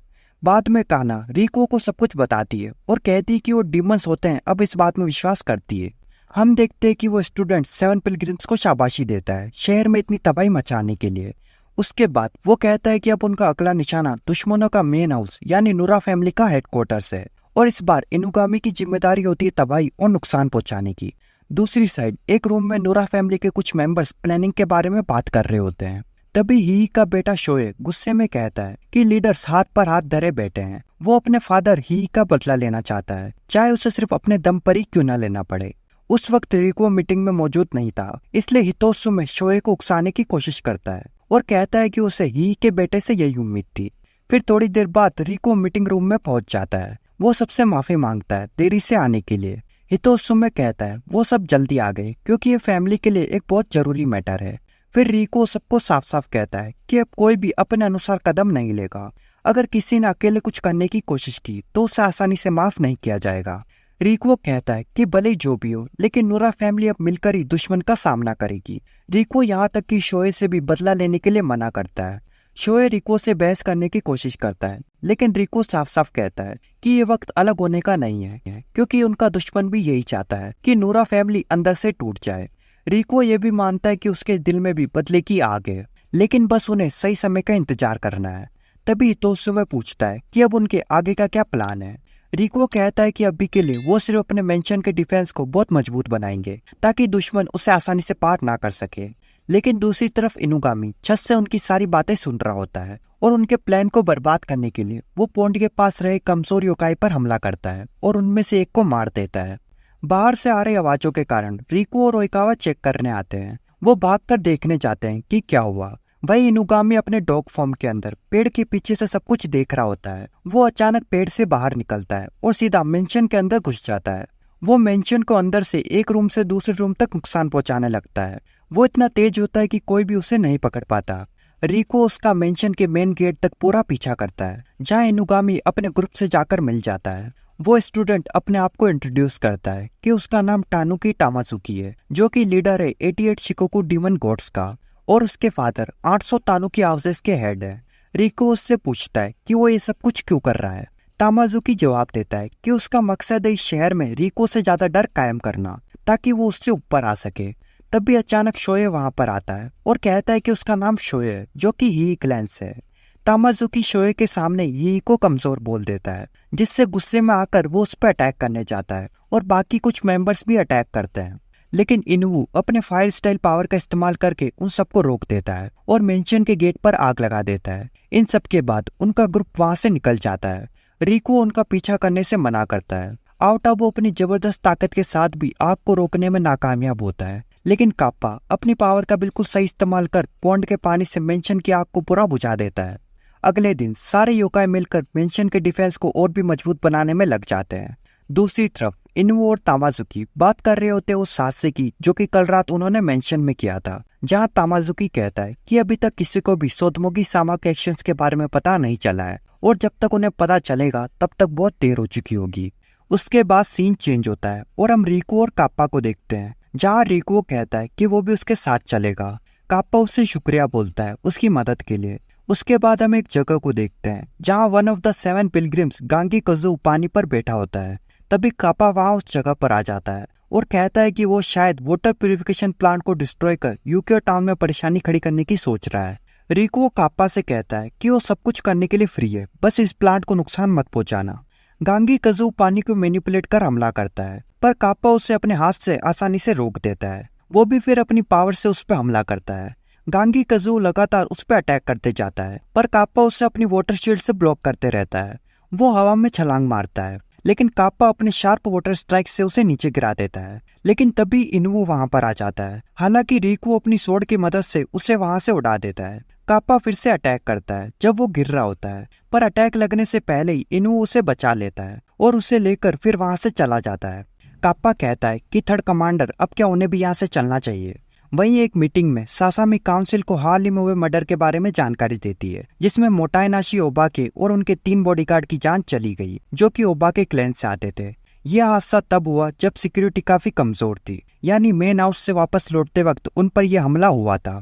बाद में काना रिको को सब कुछ बताती है और कहती है कि वो डीमंस होते हैं, अब इस बात में विश्वास करती है। हम देखते हैं कि वो स्टूडेंट 7 पिलग्रिम्स को शाबाशी देता है शहर में इतनी तबाही मचाने के लिए। उसके बाद वो कहता है कि अब उनका अगला निशाना दुश्मनों का मेन हाउस यानी नूरा फैमिली का हेडक्वार्टर्स है, और इस बार इनुगामी की जिम्मेदारी होती है तबाही और नुकसान पहुंचाने की। दूसरी साइड एक रूम में नूरा फैमिली के कुछ मेंबर्स प्लानिंग के बारे में बात कर रहे होते हैं। तभी ही का बेटा शोए गुस्से में कहता है कि लीडर्स हाथ पर हाथ धरे बैठे हैं। वो अपने फादर ही का बदला लेना चाहता है, चाहे उसे सिर्फ अपने दम पर ही क्यों न लेना पड़े। उस वक्त रिको मीटिंग में मौजूद नहीं था, इसलिए हितोत्सु में शोए को उकसाने की कोशिश करता है और कहता है कि उसे ही के बेटे से यही उम्मीद थी। फिर थोड़ी देर बाद रिको मीटिंग रूम में पहुंच जाता है। वो सबसे माफी मांगता है देरी से आने के लिए। हितोत्सु में कहता है वो सब जल्दी आ गए क्योंकि ये फैमिली के लिए एक बहुत जरूरी मैटर है। फिर रिको सबको साफ साफ कहता है कि अब कोई भी अपने अनुसार कदम नहीं लेगा। अगर किसी ने अकेले कुछ करने की कोशिश की तो उसे आसानी से माफ नहीं किया जाएगा। रिको कहता है कि भले जो भी हो, लेकिन नूरा फैमिली अब मिलकर ही दुश्मन का सामना करेगी। रिको यहाँ तक कि शोए से भी बदला लेने के लिए मना करता है। शोए रिको से बहस करने की कोशिश करता है, लेकिन रिको साफ साफ कहता है कि ये वक्त अलग होने का नहीं है, क्योंकि उनका दुश्मन भी यही चाहता है कि नूरा फैमिली अंदर से टूट जाए। रिको ये भी मानता है कि उसके दिल में भी बदले की आग है, लेकिन बस उन्हें सही समय का इंतजार करना है। तभी हितोत्सु में पूछता है कि अब उनके आगे का क्या प्लान है। रिको कहता है कि अभी के लिए वो सिर्फ अपने मेंशन के डिफेंस को बहुत मजबूत बनाएंगे ताकि दुश्मन उसे आसानी से पार ना कर सके। लेकिन दूसरी तरफ इनुगामी छत से उनकी सारी बातें सुन रहा होता है और उनके प्लान को बर्बाद करने के लिए वो पॉन्ड के पास रहे कमजोर योकाई पर हमला करता है और उनमें से एक को मार देता है। बाहर से आ रही आवाजों के कारण रिको और ओइकावा चेक करने आते हैं। वो भागकर देखने जाते हैं कि क्या हुआ। वही इनुगामी अपने डॉग फॉर्म के अंदर पेड़ के पीछे से सब कुछ देख रहा होता है। वो अचानक पेड़ से बाहर निकलता है और सीधा मेंशन के अंदर घुस जाता है। वो मेंशन को अंदर से एक रूम से दूसरे रूम तक नुकसान पहुंचाने लगता है। वो इतना तेज होता है कि कोई भी उसे नहीं पकड़ पाता। रिको उसका मेंशन के मेन गेट तक पूरा पीछा करता है, जहाँ इनुगामी अपने ग्रुप से जाकर मिल जाता है। वो स्टूडेंट अपने आप को इंट्रोड्यूस करता है कि उसका नाम टानुकी टामाजुकी है, जो कि लीडर है 88 शिकोकू डीमन गॉड्स का, और उसके फादर 800 तानुकी हाउसेस के हेड है। रिको उससे पूछता है कि वो ये सब कुछ क्यों कर रहा है। तामाजुकी जवाब देता है कि उसका मकसद है इस शहर में रिको से ज्यादा डर कायम करना ताकि वो उससे ऊपर आ सके। तभी अचानक शोए वहां पर आता है और कहता है कि उसका नाम शोए है, जो कि ही क्लैन से है। तामाजुकी शोए के सामने ही को कमजोर बोल देता है, जिससे गुस्से में आकर वो उस पर अटैक करने जाता है और बाकी कुछ मेंबर्स भी अटैक करते हैं। लेकिन इनुवु अपने फायर स्टाइल पावर का इस्तेमाल करके उन सबको रोक देता है और मेंशन के गेट पर आग लगा देता है। इन सब के बाद उनका ग्रुप वहां से निकल जाता है। रिको उनका पीछा करने से मना करता है। आउटा वो अपनी जबरदस्त ताकत के साथ भी आग को रोकने में नाकामयाब होता है, लेकिन काप्पा अपनी पावर का बिल्कुल सही इस्तेमाल कर पॉन्ड के पानी से मेंशन की आग को पूरा बुझा देता है। अगले दिन सारे योकाई मिलकर मेंशन के डिफेंस को और भी मजबूत बनाने में लग जाते हैं। दूसरी तरफ इनुवु और तामाजुकी बात कर रहे होते हैं उस हादसे की जो कि कल रात उन्होंने मेंशन में किया था, जहां तामाजुकी कहता है कि अभी तक किसी को भी सोतोमुगी सामा के एक्शंस के बारे में पता नहीं चला है और जब तक उन्हें पता चलेगा तब तक बहुत देर हो चुकी होगी। उसके बाद सीन चेंज होता है और हम रिको और काप्पा को देखते हैं, जहाँ रिको कहता है कि वो भी उसके साथ चलेगा। काप्पा उससे शुक्रिया बोलता है उसकी मदद के लिए। उसके बाद हम एक जगह को देखते हैं जहाँ one of the 7 pilgrims Gangi kazoo पानी पर बैठा होता है। तभी काप्पा वहां उस जगह पर आ जाता है और कहता है कि वो शायद वाटर प्यूरिफिकेशन प्लांट को डिस्ट्रॉय कर यूकियो टाउन में परेशानी खड़ी करने की सोच रहा है। रिको काप्पा से कहता है कि वो सब कुछ करने के लिए फ्री है, बस इस प्लांट को नुकसान मत पहुंचाना। गांगी कज़ू पानी को मैनिपुलेट कर हमला करता है, पर काप्पा उसे अपने हाथ से आसानी से रोक देता है। वो भी फिर अपनी पावर से उस पर हमला करता है। गांगी कज़ू लगातार उस पर अटैक करते जाता है, पर काप्पा उसे अपनी वाटर शील्ड से ब्लॉक करते रहता है। वो हवा में छलांग मारता है, लेकिन काप्पा अपने शार्प वाटर स्ट्राइक से उसे नीचे गिरा देता है। लेकिन तभी इनुवु वहां पर आ जाता है। हालांकि रिको अपनी स्वॉर्ड की मदद से उसे वहां से उड़ा देता है। काप्पा फिर से अटैक करता है जब वो गिर रहा होता है, पर अटैक लगने से पहले ही इनुवु उसे बचा लेता है और उसे लेकर फिर वहां से चला जाता है। काप्पा कहता है कि थर्ड कमांडर अब क्या उन्हें भी यहाँ से चलना चाहिए। वहीं एक मीटिंग में सासामी काउंसिल को हाल ही में हुए मर्डर के बारे में जानकारी देती है, जिसमें मोटाइनाशी ओबाके और उनके 3 बॉडीगार्ड की जान चली गई, जो कि ओबाके क्लैन से आते थे। यह हादसा तब हुआ जब सिक्योरिटी काफी कमजोर थी, यानी मेन हाउस से वापस लौटते वक्त उन पर यह हमला हुआ था।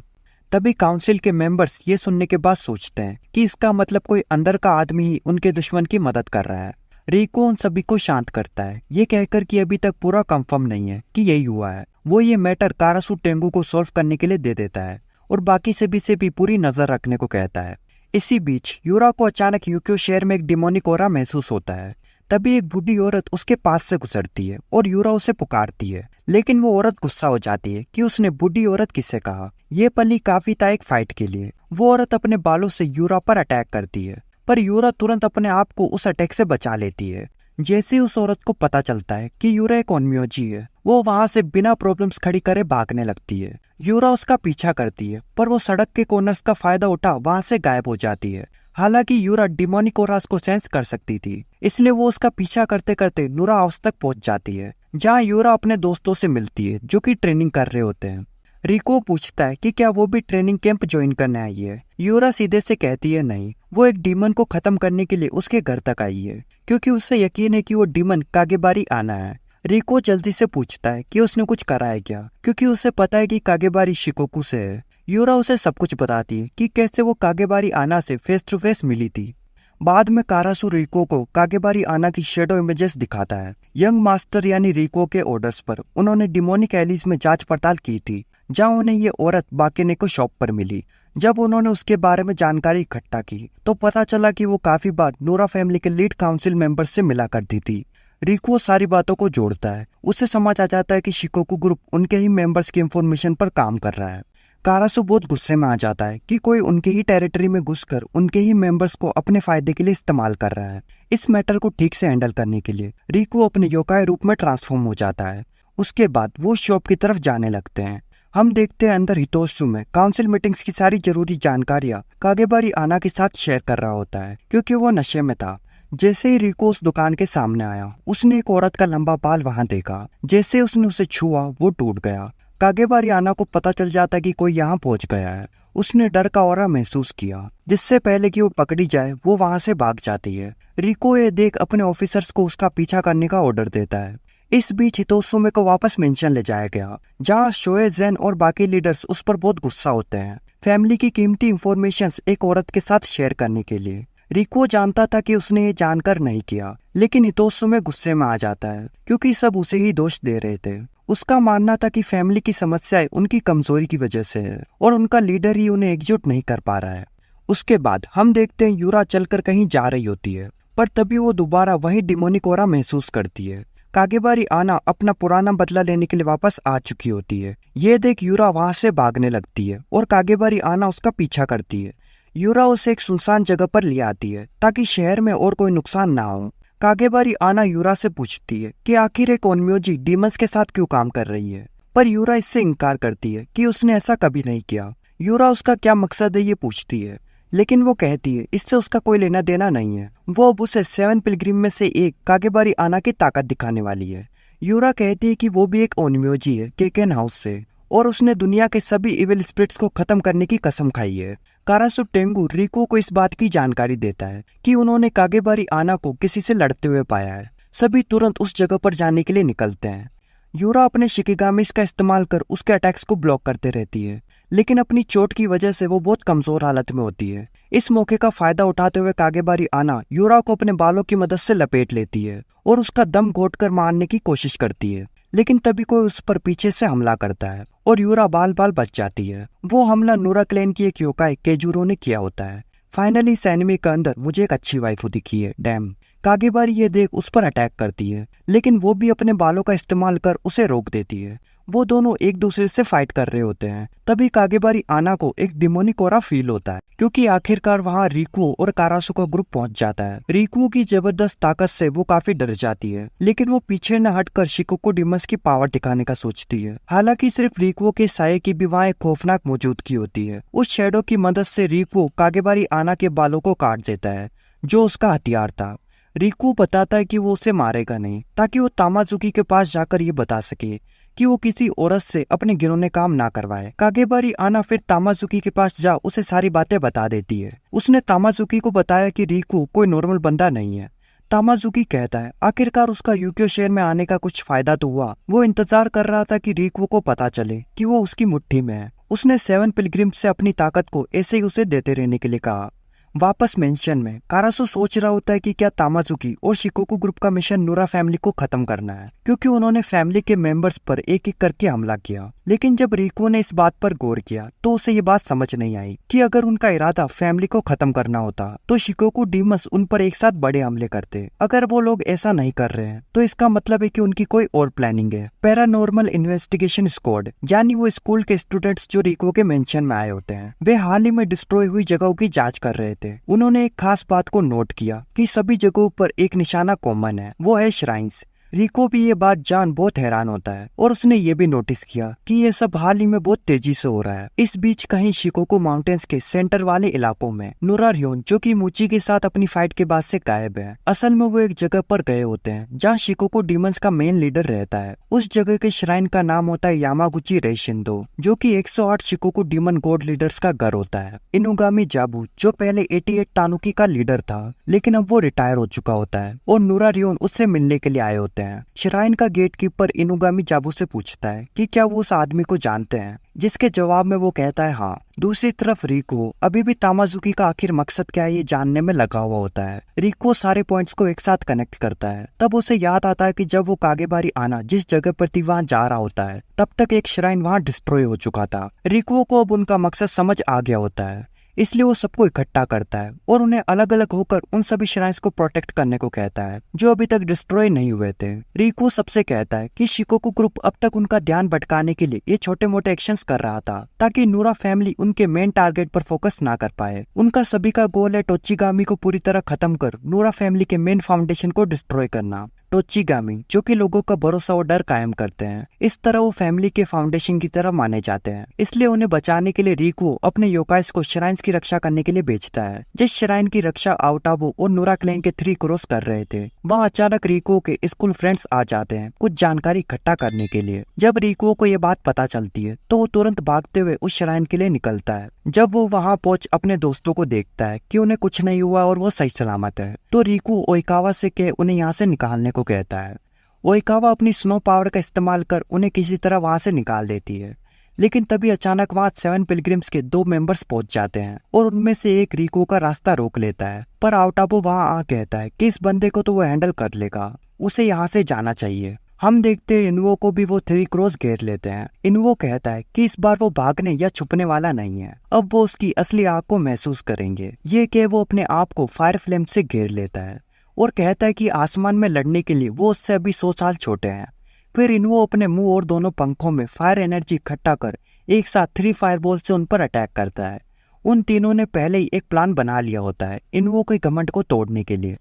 तभी काउंसिल के मेंबर्स ये सुनने के बाद सोचते हैं कि इसका मतलब कोई अंदर का आदमी ही उनके दुश्मन की मदद कर रहा है। रिको उन सभी को शांत करता है, ये कहकर कि अभी तक पूरा कंफर्म नहीं है कि यही हुआ है। वो ये मैटर कारासु टेंगु को सॉल्व करने के लिए दे देता है और बाकी सभी से भी पूरी नजर रखने को कहता है। इसी बीच यूरा को अचानक यूक्यो शहर में एक डिमोनिक ऑरा महसूस होता है। तभी एक बूढ़ी औरत उसके पास से गुजरती है और यूरा उसे पुकारती है, लेकिन वो औरत गुस्सा हो जाती है कि उसने बूढ़ी औरत किसे कहा। ये पली काफी था एक फाइट के लिए। वो औरत अपने बालों से यूरा पर अटैक करती है, पर यूरा तुरंत अपने आप को उस अटैक से बचा लेती है। जैसे ही उस औरत को पता चलता है कि यूरा एक ओन्म्योजी है, वो वहां से बिना प्रॉब्लम्स खड़ी करे भागने लगती है। यूरा उसका पीछा करती है, पर वो सड़क के कॉर्नर्स का फायदा उठा वहां से गायब हो जाती है। हालांकि यूरा डिमोनिक ऑरास को सेंस कर सकती थी, इसलिए वो उसका पीछा करते करते नूरा हाउस तक पहुंच जाती है, जहाँ यूरा अपने दोस्तों से मिलती है जो कि ट्रेनिंग कर रहे होते हैं। रिको पूछता है कि क्या वो भी ट्रेनिंग कैंप ज्वाइन करने आई है। यूरा सीधे से कहती है नहीं, वो एक डीमन को खत्म करने के लिए उसके घर तक आई है, क्योंकि उसे यकीन है कि वो डीमन कागेबारी आना है। रिको जल्दी से पूछता है कि उसने कुछ करा है क्या, क्योंकि उसे पता है कि कागेबारी शिकोकू से है। यूरा उसे सब कुछ बताती है कि कैसे वो कागेबारी आना से फेस टू फेस मिली थी। बाद में कारासु रिको को कागेबारी आना की शेडो इमेजेस दिखाता है। यंग मास्टर यानी रिको के ऑर्डर्स पर उन्होंने डिमोनिक एलिस में जांच पड़ताल की थी, जहां उन्हें ये औरत बाकेने को शॉप पर मिली, जब उन्होंने उसके बारे में जानकारी इकट्ठा की तो पता चला कि वो काफी बार नोरा फैमिली के लीड काउंसिल मेंबर से मिला करती थी। रिको सारी बातों को जोड़ता है। उसे समझ आ जाता है कि शिकोकू ग्रुप उनके ही मेंबर्स की इंफॉर्मेशन पर काम कर रहा है। कारासु बहुत गुस्से में आ जाता है कि कोई उनके ही टेरिटरी में घुसकर उनके ही मेंबर्स को अपने फायदे के लिए इस्तेमाल कर रहा है। इस मैटर को ठीक से हैंडल करने के लिए रिको अपने योकाई रूप में ट्रांसफॉर्म हो जाता है। उसके बाद वो शॉप की तरफ जाने लगते हैं। हम देखते हैं अंदर हितोशु में काउंसिल मीटिंग्स की सारी जरूरी जानकारियां कागेबारी आना के साथ शेयर कर रहा होता है क्योंकि वो नशे में था। जैसे ही रिको उस दुकान के सामने आया उसने एक औरत का लंबा बाल वहां देखा। जैसे उसने उसे छुआ वो टूट गया। कागेबारी आना को पता चल जाता कि कोई यहाँ पहुंच गया है। उसने डर का ऑरा महसूस किया। जिससे पहले कि वो पकड़ी जाए वो वहां से भाग जाती है। रिको ये देख अपने ऑफिसर्स को उसका पीछा करने का ऑर्डर देता है। इस बीच हितोसुमे को वापस मेंशन ले जाया गया जहां शोए जेन और बाकी लीडर्स उस पर बहुत गुस्सा होते हैं फैमिली की कीमती इंफॉर्मेशंस एक औरत के साथ शेयर करने के लिए। रिको जानता था कि उसने ये जानकर नहीं किया, लेकिन हितोसुमे गुस्से में आ जाता है क्योंकि सब उसे ही दोष दे रहे थे। उसका मानना था कि फैमिली की समस्याएं उनकी कमजोरी की वजह से है और उनका लीडर ही उन्हें एकजुट नहीं कर पा रहा है। उसके बाद हम देखते हैं यूरा चलकर कहीं जा रही होती है पर तभी वो दोबारा वही डिमोनिक ऑरा महसूस करती है। कागेबारी आना अपना पुराना बदला लेने के लिए वापस आ चुकी होती है। ये देख यूरा वहां से भागने लगती है और कागेबारी आना उसका पीछा करती है। यूरा उसे एक सुनसान जगह पर ले आती है ताकि शहर में और कोई नुकसान ना हो। कागेबारी आना यूरा से पूछती है कि आखिर एक ओनम्योजी डीमंस के साथ क्यों काम कर रही है, पर यूरा इससे इनकार करती है कि उसने ऐसा कभी नहीं किया। यूरा उसका क्या मकसद है ये पूछती है, लेकिन वो कहती है इससे उसका कोई लेना देना नहीं है। वो अब उसे 7 पिलग्रिम में से एक कागेबारी आना की ताकत दिखाने वाली है। यूरा कहती है कि वो भी एक ओनम्योजी है केकेन हाउस से और उसने दुनिया के सभी इविल स्पिरिट्स को खत्म करने की कसम खाई है। कारासु टेंगु रिको को इस बात की जानकारी देता है कि उन्होंने कागेबारी आना को किसी से लड़ते हुए पाया है। सभी तुरंत उस जगह पर जाने के लिए निकलते हैं। यूरा अपने शिकिगामिस का इस्तेमाल कर उसके अटैक्स को ब्लॉक करते रहती है, लेकिन अपनी चोट की वजह से वो बहुत कमजोर हालत में होती है। इस मौके का फायदा उठाते हुए कागेबारी आना यूरा को अपने बालों की मदद से लपेट लेती है और उसका दम घोटकर मारने की कोशिश करती है, लेकिन तभी कोई उस पर पीछे से हमला करता है और यूरा बाल बाल बच जाती है। वो हमला नोरा क्लैन की एक योकाई केजुरो ने किया होता है। फाइनली इस एनिमे के अंदर मुझे एक अच्छी वाइफू दिखी है, डैम। कागेबारी ये देख उस पर अटैक करती है, लेकिन वो भी अपने बालों का इस्तेमाल कर उसे रोक देती है। वो दोनों एक दूसरे से फाइट कर रहे होते हैं। तभी कागेबारी आना को एक डिमोनिक ऑरा फील होता है क्योंकि आखिरकार वहाँ रिकुओ और कारासु का ग्रुप पहुंच जाता है। रिकुओ की जबरदस्त ताकत से वो काफी डर जाती है, लेकिन वो पीछे न हटकर शिकोकू डिमंस की पावर दिखाने का सोचती है। हालांकि सिर्फ रिकुओ के साये की भी वहाँ एक खौफनाक मौजूदगी होती है। उस शैडो की मदद से रिकुओ कागेबारी आना के बालों को काट देता है जो उसका हथियार था। रिकू बताता है कि वो उसे मारेगा नहीं, ताकि वो तामाजुकी के पास जाकर ये बता सके कि वो किसी औरत से अपने घिनौने काम ना करवाए। कागेबारी आना फिर तामाजुकी के पास जा उसे सारी बातें बता देती है। उसने तामाजुकी को बताया कि रिकू कोई नॉर्मल बंदा नहीं है। तामाजुकी कहता है आखिरकार उसका यूक्यो शहर में आने का कुछ फायदा तो हुआ। वो इंतजार कर रहा था कि रिकू को पता चले कि वो उसकी मुट्ठी में है। उसने 7 पिलग्रिम से अपनी ताकत को ऐसे ही उसे देते रहने के लिए कहा। वापस मेंशन में कारासु सोच रहा होता है कि क्या तामाजुकी और शिकोकू ग्रुप का मिशन नोरा फैमिली को खत्म करना है, क्योंकि उन्होंने फैमिली के मेंबर्स पर एक एक करके हमला किया। लेकिन जब रिको ने इस बात पर गौर किया तो उसे ये बात समझ नहीं आई कि अगर उनका इरादा फैमिली को खत्म करना होता तो शिकोकू डीमंस उन पर एक साथ बड़े हमले करते। अगर वो लोग ऐसा नहीं कर रहे हैं तो इसका मतलब है कि उनकी कोई और प्लानिंग है। पैरानॉर्मल इन्वेस्टिगेशन स्क्वाड यानी वो स्कूल के स्टूडेंट्स जो रिको के मेंशन में आए होते हैं, वे हाल ही में डिस्ट्रॉय हुई जगहों की जांच कर रहे थे। उन्होंने एक खास बात को नोट किया कि सभी जगहों पर एक निशाना कॉमन है, वो है श्राइन्स। रिको भी ये बात जान बहुत हैरान होता है और उसने ये भी नोटिस किया कि ये सब हाल ही में बहुत तेजी से हो रहा है। इस बीच कहीं शिकोकू माउंटेन्स के सेंटर वाले इलाकों में नोरा रियोन, जो कि मूची के साथ अपनी फाइट के बाद से गायब है, असल में वो एक जगह पर गए होते हैं जहाँ शिकोकू डीमंस का मेन लीडर रहता है। उस जगह के श्राइन का नाम होता है यामागुची रेशिंदो, जो कि 108 शिकोकू डीमन गॉड लीडर्स का घर होता है। इनुगामी जाबू, जो पहले 88 तानुकी का लीडर था, लेकिन अब वो रिटायर हो चुका होता है और नोरा रियोन उससे मिलने के लिए आए होते हैं। होते हैं। श्राइन का गेटकीपर इनुगामी जाबू से पूछता है कि क्या वो उस आदमी को जानते हैं, जिसके जवाब में वो कहता है हाँ। दूसरी तरफ रिको अभी भी तामाजुकी का आखिर मकसद क्या है ये जानने में लगा हुआ होता है। रिको सारे पॉइंट्स को एक साथ कनेक्ट करता है। तब उसे याद आता है कि जब वो कागेबारी आना जिस जगह पर थी वहाँ जा रहा होता है, तब तक एक श्राइन वहाँ डिस्ट्रॉय हो चुका था। रिको को अब उनका मकसद समझ आ गया होता है, इसलिए वो सबको इकट्ठा करता है और उन्हें अलग अलग होकर उन सभी श्राइन्स को प्रोटेक्ट करने को कहता है जो अभी तक डिस्ट्रॉय नहीं हुए थे। रिको सबसे कहता है कि शिकोकू ग्रुप अब तक उनका ध्यान भटकाने के लिए ये छोटे मोटे एक्शंस कर रहा था ताकि नूरा फैमिली उनके मेन टारगेट पर फोकस ना कर पाए। उनका सभी का गोल है टोचिगामी को पूरी तरह खत्म कर नूरा फैमिली के मेन फाउंडेशन को डिस्ट्रॉय करना। टोचिगामी जो कि लोगों का भरोसा और डर कायम करते हैं, इस तरह वो फैमिली के फाउंडेशन की तरह माने जाते हैं। इसलिए उन्हें बचाने के लिए रिको अपने योकाइस को श्राइन्स की रक्षा करने के लिए भेजता है। जिस श्राइन की रक्षा आउटाबो और नूरा क्लैन के 3 क्रॉस कर रहे थे, वहाँ अचानक रिको के स्कूल फ्रेंड्स आ जाते हैं कुछ जानकारी इकट्ठा करने के लिए। जब रिको को ये बात पता चलती है तो वो तुरंत भागते हुए उस श्राइन के लिए निकलता है। जब वो वहाँ पहुंच अपने दोस्तों को देखता है कि उन्हें कुछ नहीं हुआ और वो सही सलामत है, तो रिको ओइकावा से कह उन्हें यहाँ से निकालने को कहता है। ओइकावा अपनी स्नो पावर का इस्तेमाल कर उन्हें किसी तरह वहां से निकाल देती है, लेकिन तभी अचानक वहां 7 पिलग्रिम्स के 2 मेंबर्स पहुंच जाते हैं और उनमें से एक रिको का रास्ता रोक लेता है। पर आउटाबो वहां आ कहता है कि इस बंदे को तो वो हैंडल कर लेगा, उसे यहाँ से जाना चाहिए। हम देखते हैं इन्वो को भी वो 3 क्रॉस घेर लेते हैं। इन्वो कहता है कि इस बार वो भागने या छुपने वाला नहीं है, अब वो उसकी असली आग को महसूस करेंगे। ये कह वो अपने आप को फायर फ्लेम से घेर लेता है और कहता है कि आसमान में लड़ने के लिए वो उससे अभी 100 साल छोटे हैं। फिर इन्वो अपने मुंह और दोनों पंखों में फायर एनर्जी इकट्ठा कर एक साथ 3 फायरबॉल से उन पर अटैक करता है। उन तीनों ने पहले ही एक प्लान बना लिया होता है इन्वो के घमंड को तोड़ने के लिए,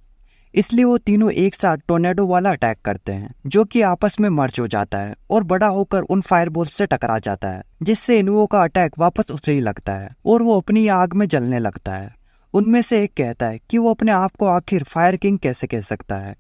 इसलिए वो तीनों एक साथ टोर्नेडो वाला अटैक करते हैं जो कि आपस में मर्ज हो जाता है और बड़ा होकर उन फायरबॉल से टकरा जाता है, जिससे इन्वो का अटैक वापस उसे ही लगता है और वो अपनी आग में जलने लगता है। उनमें से एक कहता है कि वो अपने आप को आखिर फायर किंग कैसे कह सकता है।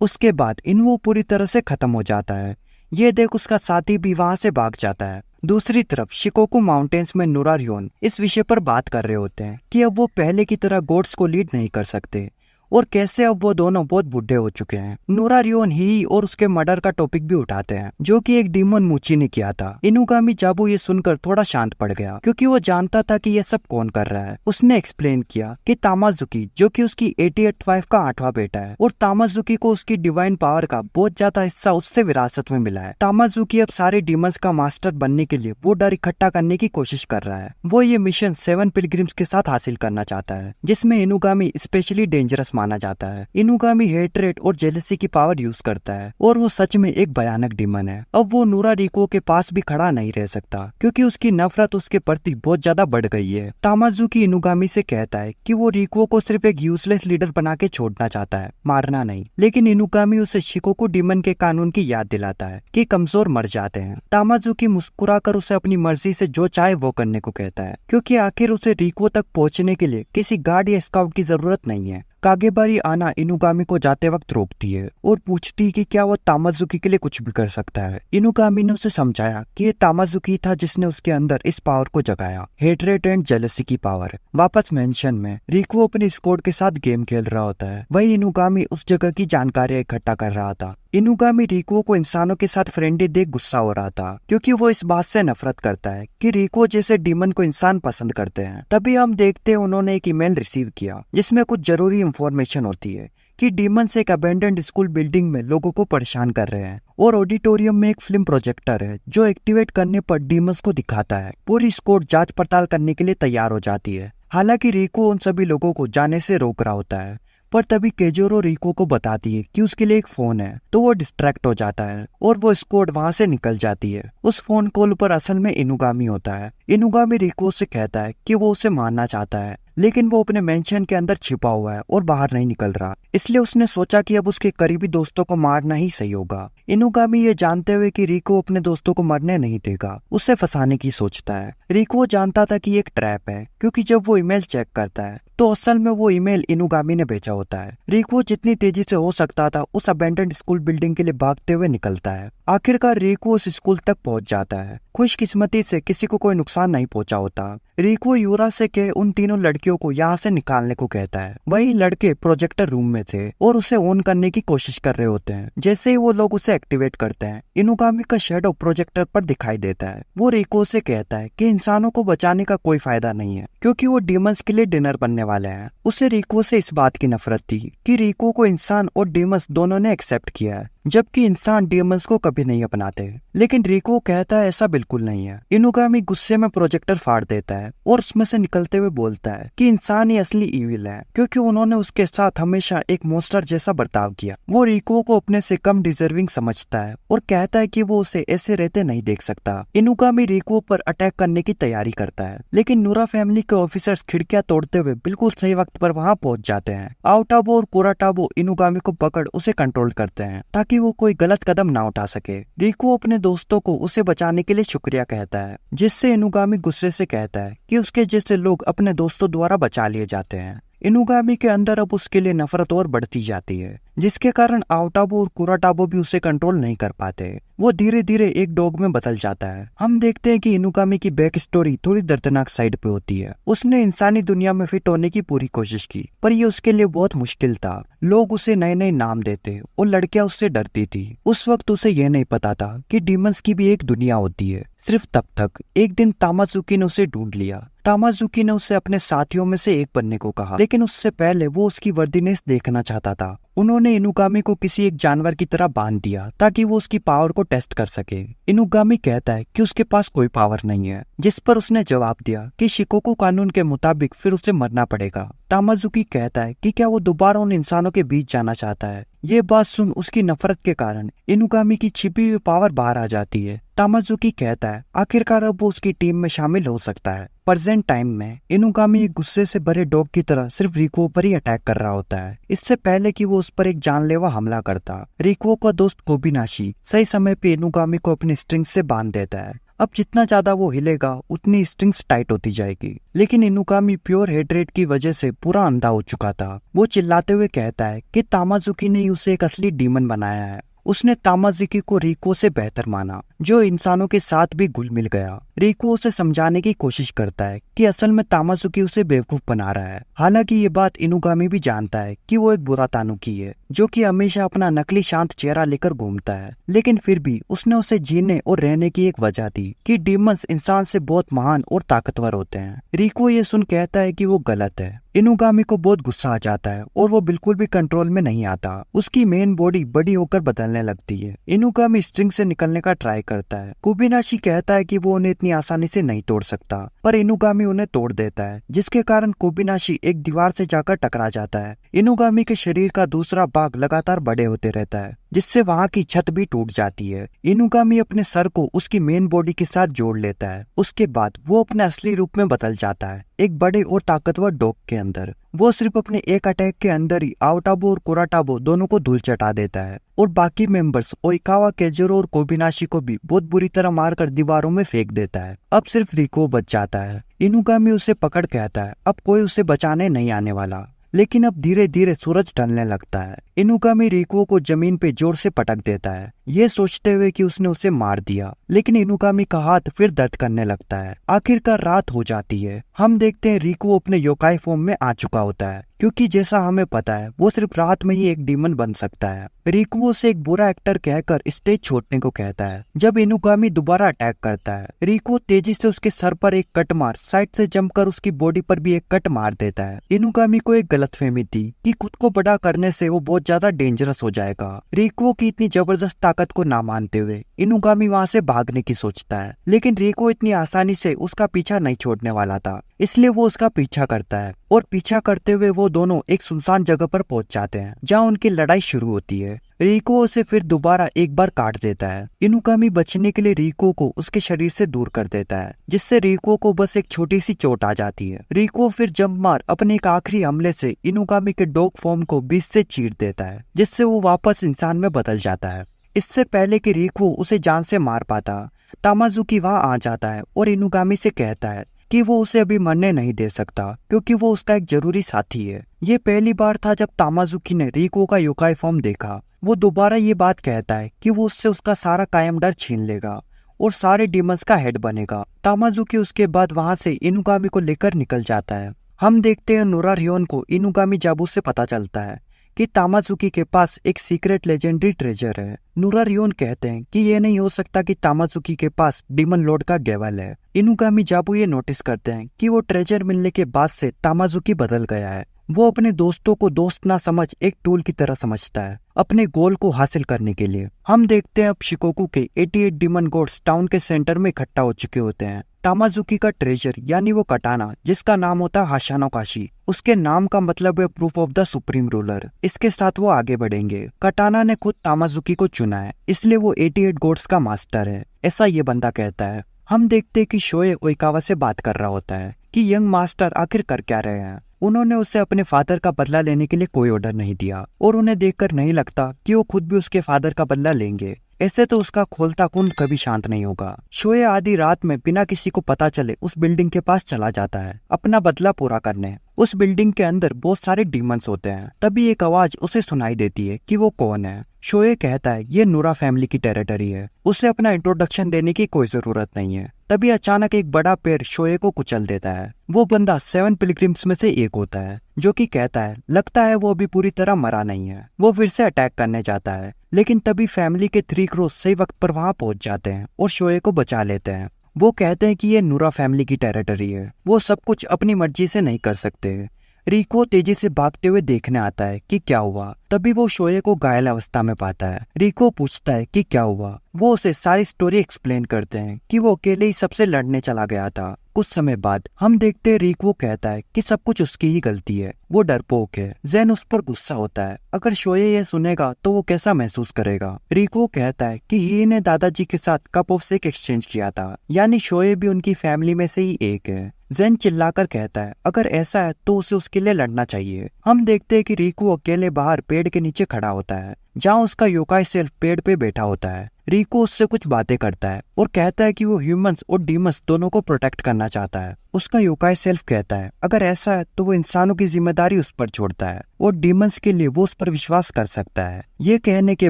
उसके बाद इन्वो पूरी तरह से खत्म हो जाता है। ये देख उसका साथी भी वहां से भाग जाता है। दूसरी तरफ शिकोकू माउंटेन्स में नूरारियोन इस विषय पर बात कर रहे होते हैं कि अब वो पहले की तरह गोड्स को लीड नहीं कर सकते और कैसे अब वो दोनों बहुत बुढ़े हो चुके हैं। नूरारियोन ही और उसके मर्डर का टॉपिक भी उठाते हैं जो कि एक डीमन मूची ने किया था। इनुगामी जाबू ये सुनकर थोड़ा शांत पड़ गया क्योंकि वो जानता था कि ये सब कौन कर रहा है। उसने एक्सप्लेन किया कि तामाजुकी जो कि उसकी 88 वाइफ का 8वां बेटा है और तामाजुकी को उसकी डिवाइन पावर का बहुत ज्यादा हिस्सा उससे विरासत में मिला है। तामाजुकी अब सारे डीमंस का मास्टर बनने के लिए वो डर इकट्ठा करने की कोशिश कर रहा है। वो ये मिशन 7 पिलग्रिम्स के साथ हासिल करना चाहता है जिसमें इनुगामी स्पेशली डेंजरस माना जाता है। इनुगामी हेट्रेड और जेलसी की पावर यूज करता है और वो सच में एक भयानक डीमन है। अब वो नूरा रिको के पास भी खड़ा नहीं रह सकता क्योंकि उसकी नफरत उसके प्रति बहुत ज्यादा बढ़ गई है। तामाजुकी इनुगामी से कहता है कि वो रिको को सिर्फ एक यूजलेस लीडर बना के छोड़ना चाहता है, मारना नहीं। लेकिन इनुगामी उसे शिकोकू डीमन के कानून की याद दिलाता है कि कमजोर मर जाते हैं। तामाजुकी मुस्कुराकर उसे अपनी मर्जी से जो चाहे वो करने को कहता है क्योंकि आखिर उसे रिको तक पहुंचने के लिए किसी गार्ड या स्काउट की जरूरत नहीं है। कागेबारी आना इनुगामी को जाते वक्त रोकती है और पूछती कि क्या वो तामाजुकी के लिए कुछ भी कर सकता है। इनुगामी ने उसे समझाया कि ये तामाजुकी था जिसने उसके अंदर इस पावर को जगाया, हेट्रेड एंड जेलसी की पावर। वापस मेंशन में रिको अपनी स्क्वाड के साथ गेम खेल रहा होता है, वही इनुगामी उस जगह की जानकारी इकट्ठा कर रहा था। इनुगामी रिको को इंसानों के साथ फ्रेंडली देख गुस्सा हो रहा था क्योंकि वो इस बात से नफरत करता है कि रिको जैसे डीमन को इंसान पसंद करते हैं। तभी हम देखते हैं उन्होंने एक ईमेल रिसीव किया जिसमें कुछ जरूरी इंफॉर्मेशन होती है कि डीमंस एक अबेंडेंड स्कूल बिल्डिंग में लोगों को परेशान कर रहे हैं और ऑडिटोरियम में एक फिल्म प्रोजेक्टर है जो एक्टिवेट करने पर डीमंस को दिखाता है। पूरी स्क्वाड जांच पड़ताल करने के लिए तैयार हो जाती है। हालांकि रिको उन सभी लोगों को जाने से रोक रहा होता है, पर तभी केजोरो रिको को बताती है कि उसके लिए एक फोन है, तो वो डिस्ट्रैक्ट हो जाता है और वो स्क्वाड वहां से निकल जाती है। उस फोन कॉल पर असल में इनुगामी होता है। इनुगामी रिको से कहता है कि वो उसे मारना चाहता है लेकिन वो अपने मेंशन के अंदर छिपा हुआ है और बाहर नहीं निकल रहा, इसलिए उसने सोचा कि अब उसके करीबी दोस्तों को मारना ही सही होगा। इनुगामी ये जानते हुए कि रिको अपने दोस्तों को मरने नहीं देगा, उसे फंसाने की सोचता है। रिको जानता था कि ये एक ट्रैप है क्योंकि जब वो ईमेल चेक करता है तो असल में वो ईमेल इनुगामी ने भेजा होता है। रिको जितनी तेजी से हो सकता था उस अबेंडेंड स्कूल बिल्डिंग के लिए भागते हुए निकलता है। आखिरकार रिको उस स्कूल तक पहुंच जाता है। खुशकिस्मती से किसी को कोई नुकसान नहीं पहुंचा होता। रिको यूरा से के उन तीनों लड़कियों लड़कियों को यहाँ से निकालने को कहता है। वही लड़के प्रोजेक्टर रूम में थे और उसे ऑन करने की कोशिश कर रहे होते हैं। जैसे ही वो लोग उसे एक्टिवेट करते हैं, इनुगामी का शेडो प्रोजेक्टर पर दिखाई देता है। वो रिको से कहता है कि इंसानों को बचाने का कोई फायदा नहीं है, क्योंकि वो डीमंस के लिए डिनर बनने वाले हैं। उसे रिको से इस बात की नफरत थी कि रिको को इंसान और डीमंस दोनों ने एक्सेप्ट किया है, जबकि इंसान डीमंस को कभी नहीं अपनाते। लेकिन रिको कहता है ऐसा बिल्कुल नहीं है। इनुगामी गुस्से में प्रोजेक्टर फाड़ देता है और उसमें से निकलते हुए बोलता है कि इंसान ही असली इविल है, क्योंकि उन्होंने उसके साथ हमेशा एक मॉन्स्टर जैसा बर्ताव किया। वो रिको को अपने से कम डिजर्विंग समझता है और कहता है कि वो उसे ऐसे रहते नहीं देख सकता। इनुगामी रिको पर अटैक करने की तैयारी करता है, लेकिन नूरा फैमिली के ऑफिसर्स खिड़कियां तोड़ते हुए बिल्कुल सही वक्त पर वहां पहुंच जाते हैं। आओटाबो और कुराटाबो इनुगामी को पकड़ उसे कंट्रोल करते हैं ताकि वो कोई गलत कदम ना उठा सके। रिको अपने दोस्तों को उसे बचाने के लिए शुक्रिया कहता है, जिससे इनुगामी गुस्से से कहता है कि उसके जैसे लोग अपने दोस्तों द्वारा बचा लिए जाते हैं। इनुगामी के अंदर अब उसके लिए नफरत और बढ़ती जाती है, जिसके कारण आओटाबो और कुराटाबो भी उसे कंट्रोल नहीं कर पाते। वो धीरे धीरे एक डॉग में बदल जाता है। हम देखते हैं कि इनुगामी की बैक स्टोरी थोड़ी दर्दनाक साइड पे होती है। उसने इंसानी दुनिया में फिट होने की पूरी कोशिश की, पर ये उसके लिए बहुत मुश्किल था। लोग उसे नए नए नाम देते और लड़कियां उससे डरती थी। उस वक्त उसे यह नहीं पता था कि डीमंस की भी एक दुनिया होती है। सिर्फ तब तक एक दिन तामाजुकी ने उसे ढूंढ लिया। तामाजुकी ने उसे अपने साथियों में से एक बनने को कहा, लेकिन उससे पहले वो उसकी वर्दीनेस देखना चाहता था। उन्होंने इनुगामी को किसी एक जानवर की तरह बांध दिया ताकि वो उसकी पावर को टेस्ट कर सके। इनुगामी कहता है कि उसके पास कोई पावर नहीं है, जिस पर उसने जवाब दिया कि शिकोकु कानून के मुताबिक फिर उसे मरना पड़ेगा। तामाजुकी कहता है कि क्या वो दोबारा उन इंसानों के बीच जाना चाहता है। ये बात सुन उसकी नफरत के कारण इनुगामी की छिपी हुई पावर बाहर आ जाती है। तामाजुकी कहता है आखिरकार अब वो उसकी टीम में शामिल हो सकता है। प्रेजेंट टाइम में इनुगामी एक गुस्से से भरे डॉग की तरह सिर्फ रिको पर ही अटैक कर रहा होता है, इससे पहले कि वो उस पर एक जानलेवा हमला करता। रिको का दोस्त कोबिनाशी सही समय पे इनुगामी को अपनी स्ट्रिंग से बांध देता है। अब जितना ज्यादा वो हिलेगा उतनी स्ट्रिंग्स टाइट होती जाएगी, लेकिन इनुगामी प्योर हेट्रेड की वजह से पूरा अंधा हो चुका था। वो चिल्लाते हुए कहता है कि तामाजुकी ने उसे एक असली डीमन बनाया है। उसने तामाजुकी को रिको से बेहतर माना, जो इंसानों के साथ भी घुल मिल गया। रिको उसे समझाने की कोशिश करता है कि असल में तामाजुकी उसे बेवकूफ बना रहा है। हालांकि ये बात इनुगामी भी जानता है कि वो एक बुरा तानुकी है, जो कि हमेशा अपना नकली शांत चेहरा लेकर घूमता है। लेकिन फिर भी उसने उसे जीने और रहने की एक वजह दी कि डीमंस इंसान से बहुत महान और ताकतवर होते हैं। रिको ये सुन कहता है कि वो गलत है। इनुगामी को बहुत गुस्सा आ जाता है और वो बिल्कुल भी कंट्रोल में नहीं आता। उसकी मेन बॉडी बड़ी होकर बदलने लगती है। इनुगामी स्ट्रिंग से निकलने का ट्राई करता है। कोबिनाशी कहता है कि वो उन्हें इतनी आसानी से नहीं तोड़ सकता, पर इनुगामी उन्हें तोड़ देता है, जिसके कारण कोबिनाशी एक दीवार से जाकर टकरा जाता है। इनुगामी के शरीर का दूसरा भाग लगातार बड़े होते रहता है, जिससे वहाँ की छत भी टूट जाती है। इनुगामी अपने सर को उसकी मेन बॉडी के साथ जोड़ लेता है। उसके बाद वो अपने असली रूप में बदल जाता है, एक बड़े और ताकतवर डॉग के अंदर। वो सिर्फ अपने एक अटैक के अंदर ही आओटाबो और कुराटाबो दोनों को धूल चटा देता है और बाकी मेंबर्स ओइकावा, केजोरो और कोबिनाशी को भी बहुत बुरी तरह मारकर दीवारों में फेंक देता है। अब सिर्फ रिको बच जाता है। इनुगामी उसे पकड़ कहता है अब कोई उसे बचाने नहीं आने वाला। लेकिन अब धीरे धीरे सूरज ढलने लगता है। इनुगामी रिको को जमीन पे जोर से पटक देता है, ये सोचते हुए कि उसने उसे मार दिया। लेकिन इनुगामी का हाथ फिर दर्द करने लगता है। आखिरकार रात हो जाती है। हम देखते हैं रिको अपने योकाई फॉर्म में आ चुका होता है, क्योंकि जैसा हमें पता है वो सिर्फ रात में ही एक डीमन बन सकता है। रिको उसे एक बुरा एक्टर कहकर स्टेज छोड़ने को कहता है। जब इनुगामी दोबारा अटैक करता है, रिको तेजी से उसके सर पर एक कट मार साइड से जंप कर उसकी बॉडी पर भी एक कट मार देता है। इनुगामी को एक गलतफहमी थी कि खुद को बड़ा करने से वो बहुत ज्यादा डेंजरस हो जाएगा। रिको की इतनी जबरदस्त ताकत को ना मानते हुए इनुगामी वहाँ से भागने की सोचता है, लेकिन रिको इतनी आसानी से उसका पीछा नहीं छोड़ने वाला था, इसलिए वो उसका पीछा करता है और पीछा करते हुए वो दोनों एक सुनसान जगह पर पहुंच जाते हैं, जहां उनकी लड़ाई शुरू होती है। रिको उसे फिर दोबारा एक बार काट देता है। इनुगामी बचने के लिए रिको को उसके शरीर से दूर कर देता है, जिससे रिको को बस एक छोटी सी चोट आ जाती है। रिको फिर जंप मार अपने एक आखिरी हमले से इनुगामी के डॉग फॉर्म को बीच से चीर देता है, जिससे वो वापस इंसान में बदल जाता है। इससे पहले कि रिको उसे जान से मार पाता, तामाजुकी वहां आ जाता है और इनुगामी से कहता है कि वो उसे अभी मरने नहीं दे सकता, क्योंकि वो उसका एक जरूरी साथी है। ये पहली बार था जब तामाजुकी ने रिको का योकाई फॉर्म देखा। वो दोबारा ये बात कहता है कि वो उससे उसका सारा कायम डर छीन लेगा और सारे डीमंस का हेड बनेगा। तामाजुकी उसके बाद वहां से इनुगामी को लेकर निकल जाता है हम देखते हैं नोरा रियोन को इनुगामी जाबू से पता चलता है कि तामाजुकी के पास एक सीक्रेट लेजेंडरी ट्रेजर है। नोरा रियोन कहते हैं कि ये नहीं हो सकता कि तामाजुकी के पास डीमन लॉर्ड का गेवल है। इनुगामी जाबू ये नोटिस करते हैं कि वो ट्रेजर मिलने के बाद से तामाजुकी बदल गया है। वो अपने दोस्तों को दोस्त ना समझ एक टूल की तरह समझता है अपने गोल को हासिल करने के लिए। हम देखते हैं अब शिकोकू के 88 डीमन गॉड्स टाउन के सेंटर में इकट्ठा हो चुके होते हैं। तामाजुकी का ट्रेजर यानी वो कटाना जिसका नाम होता है हाशानो काशी, उसके नाम का मतलब है proof of the supreme ruler. इसके साथ वो आगे बढ़ेंगे। कटाना ने खुद तामाजुकी को चुना है, इसलिए वो 88 गॉड्स का मास्टर है, ऐसा ये बंदा कहता है। हम देखते हैं कि शोए ओइकावा से बात कर रहा होता है कि यंग मास्टर आखिर कर क्या रहे हैं। उन्होंने उसे अपने फादर का बदला लेने के लिए कोई ऑर्डर नहीं दिया और उन्हें देखकर नहीं लगता कि वो खुद भी उसके फादर का बदला लेंगे। ऐसे तो उसका खोलता कुंड कभी शांत नहीं होगा। शोए आधी रात में बिना किसी को पता चले उस बिल्डिंग के पास चला जाता है अपना बदला पूरा करने। उस बिल्डिंग के अंदर बहुत सारे डीमंस होते हैं। तभी एक आवाज उसे सुनाई देती है कि वो कौन है। शोए कहता है ये नूरा फैमिली की टेरिटरी है, उसे अपना इंट्रोडक्शन देने की कोई जरूरत नहीं है। तभी अचानक एक बड़ा पेड़ शोए को कुचल देता है। वो बंदा 7 पिलग्रिम्स में से एक होता है जो कि कहता है लगता है वो अभी पूरी तरह मरा नहीं है। वो फिर से अटैक करने जाता है, लेकिन तभी फैमिली के 3 क्रोस सही वक्त पर वहां पहुंच जाते हैं और शोए को बचा लेते हैं। वो कहते हैं कि ये नूरा फैमिली की टेरिटरी है, वो सब कुछ अपनी मर्जी से नहीं कर सकते। रिको तेजी से भागते हुए देखने आता है कि क्या हुआ। तभी वो शोए को घायल अवस्था में पाता है। रिको पूछता है कि क्या हुआ। वो उसे सारी स्टोरी एक्सप्लेन करते हैं कि वो अकेले ही सबसे लड़ने चला गया था। कुछ समय बाद हम देखते हैं रिको कहता है कि सब कुछ उसकी ही गलती है, वो डरपोक है। जेन उस पर गुस्सा होता है। अगर शोए ये सुनेगा तो वो कैसा महसूस करेगा। रिको कहता है कि ही ने दादाजी के साथ कप ऑफ सिक एक्सचेंज किया था, यानी शोए भी उनकी फैमिली में से ही एक है। जेन चिल्लाकर कहता है अगर ऐसा है तो उसे उसके लिए लड़ना चाहिए। हम देखते हैं कि रिको अकेले बाहर पेड़ के नीचे खड़ा होता है जहाँ उसका योकाई सेल्फ पेड़ पे बैठा होता है। रिको उससे कुछ बातें करता है और कहता है कि वो ह्यूमंस और डीमंस दोनों को प्रोटेक्ट करना चाहता है। उसका योकाई सेल्फ कहता है अगर ऐसा है तो वो इंसानों की जिम्मेदारी उस पर छोड़ता है और डीमंस के लिए वो उस पर विश्वास कर सकता है। ये कहने के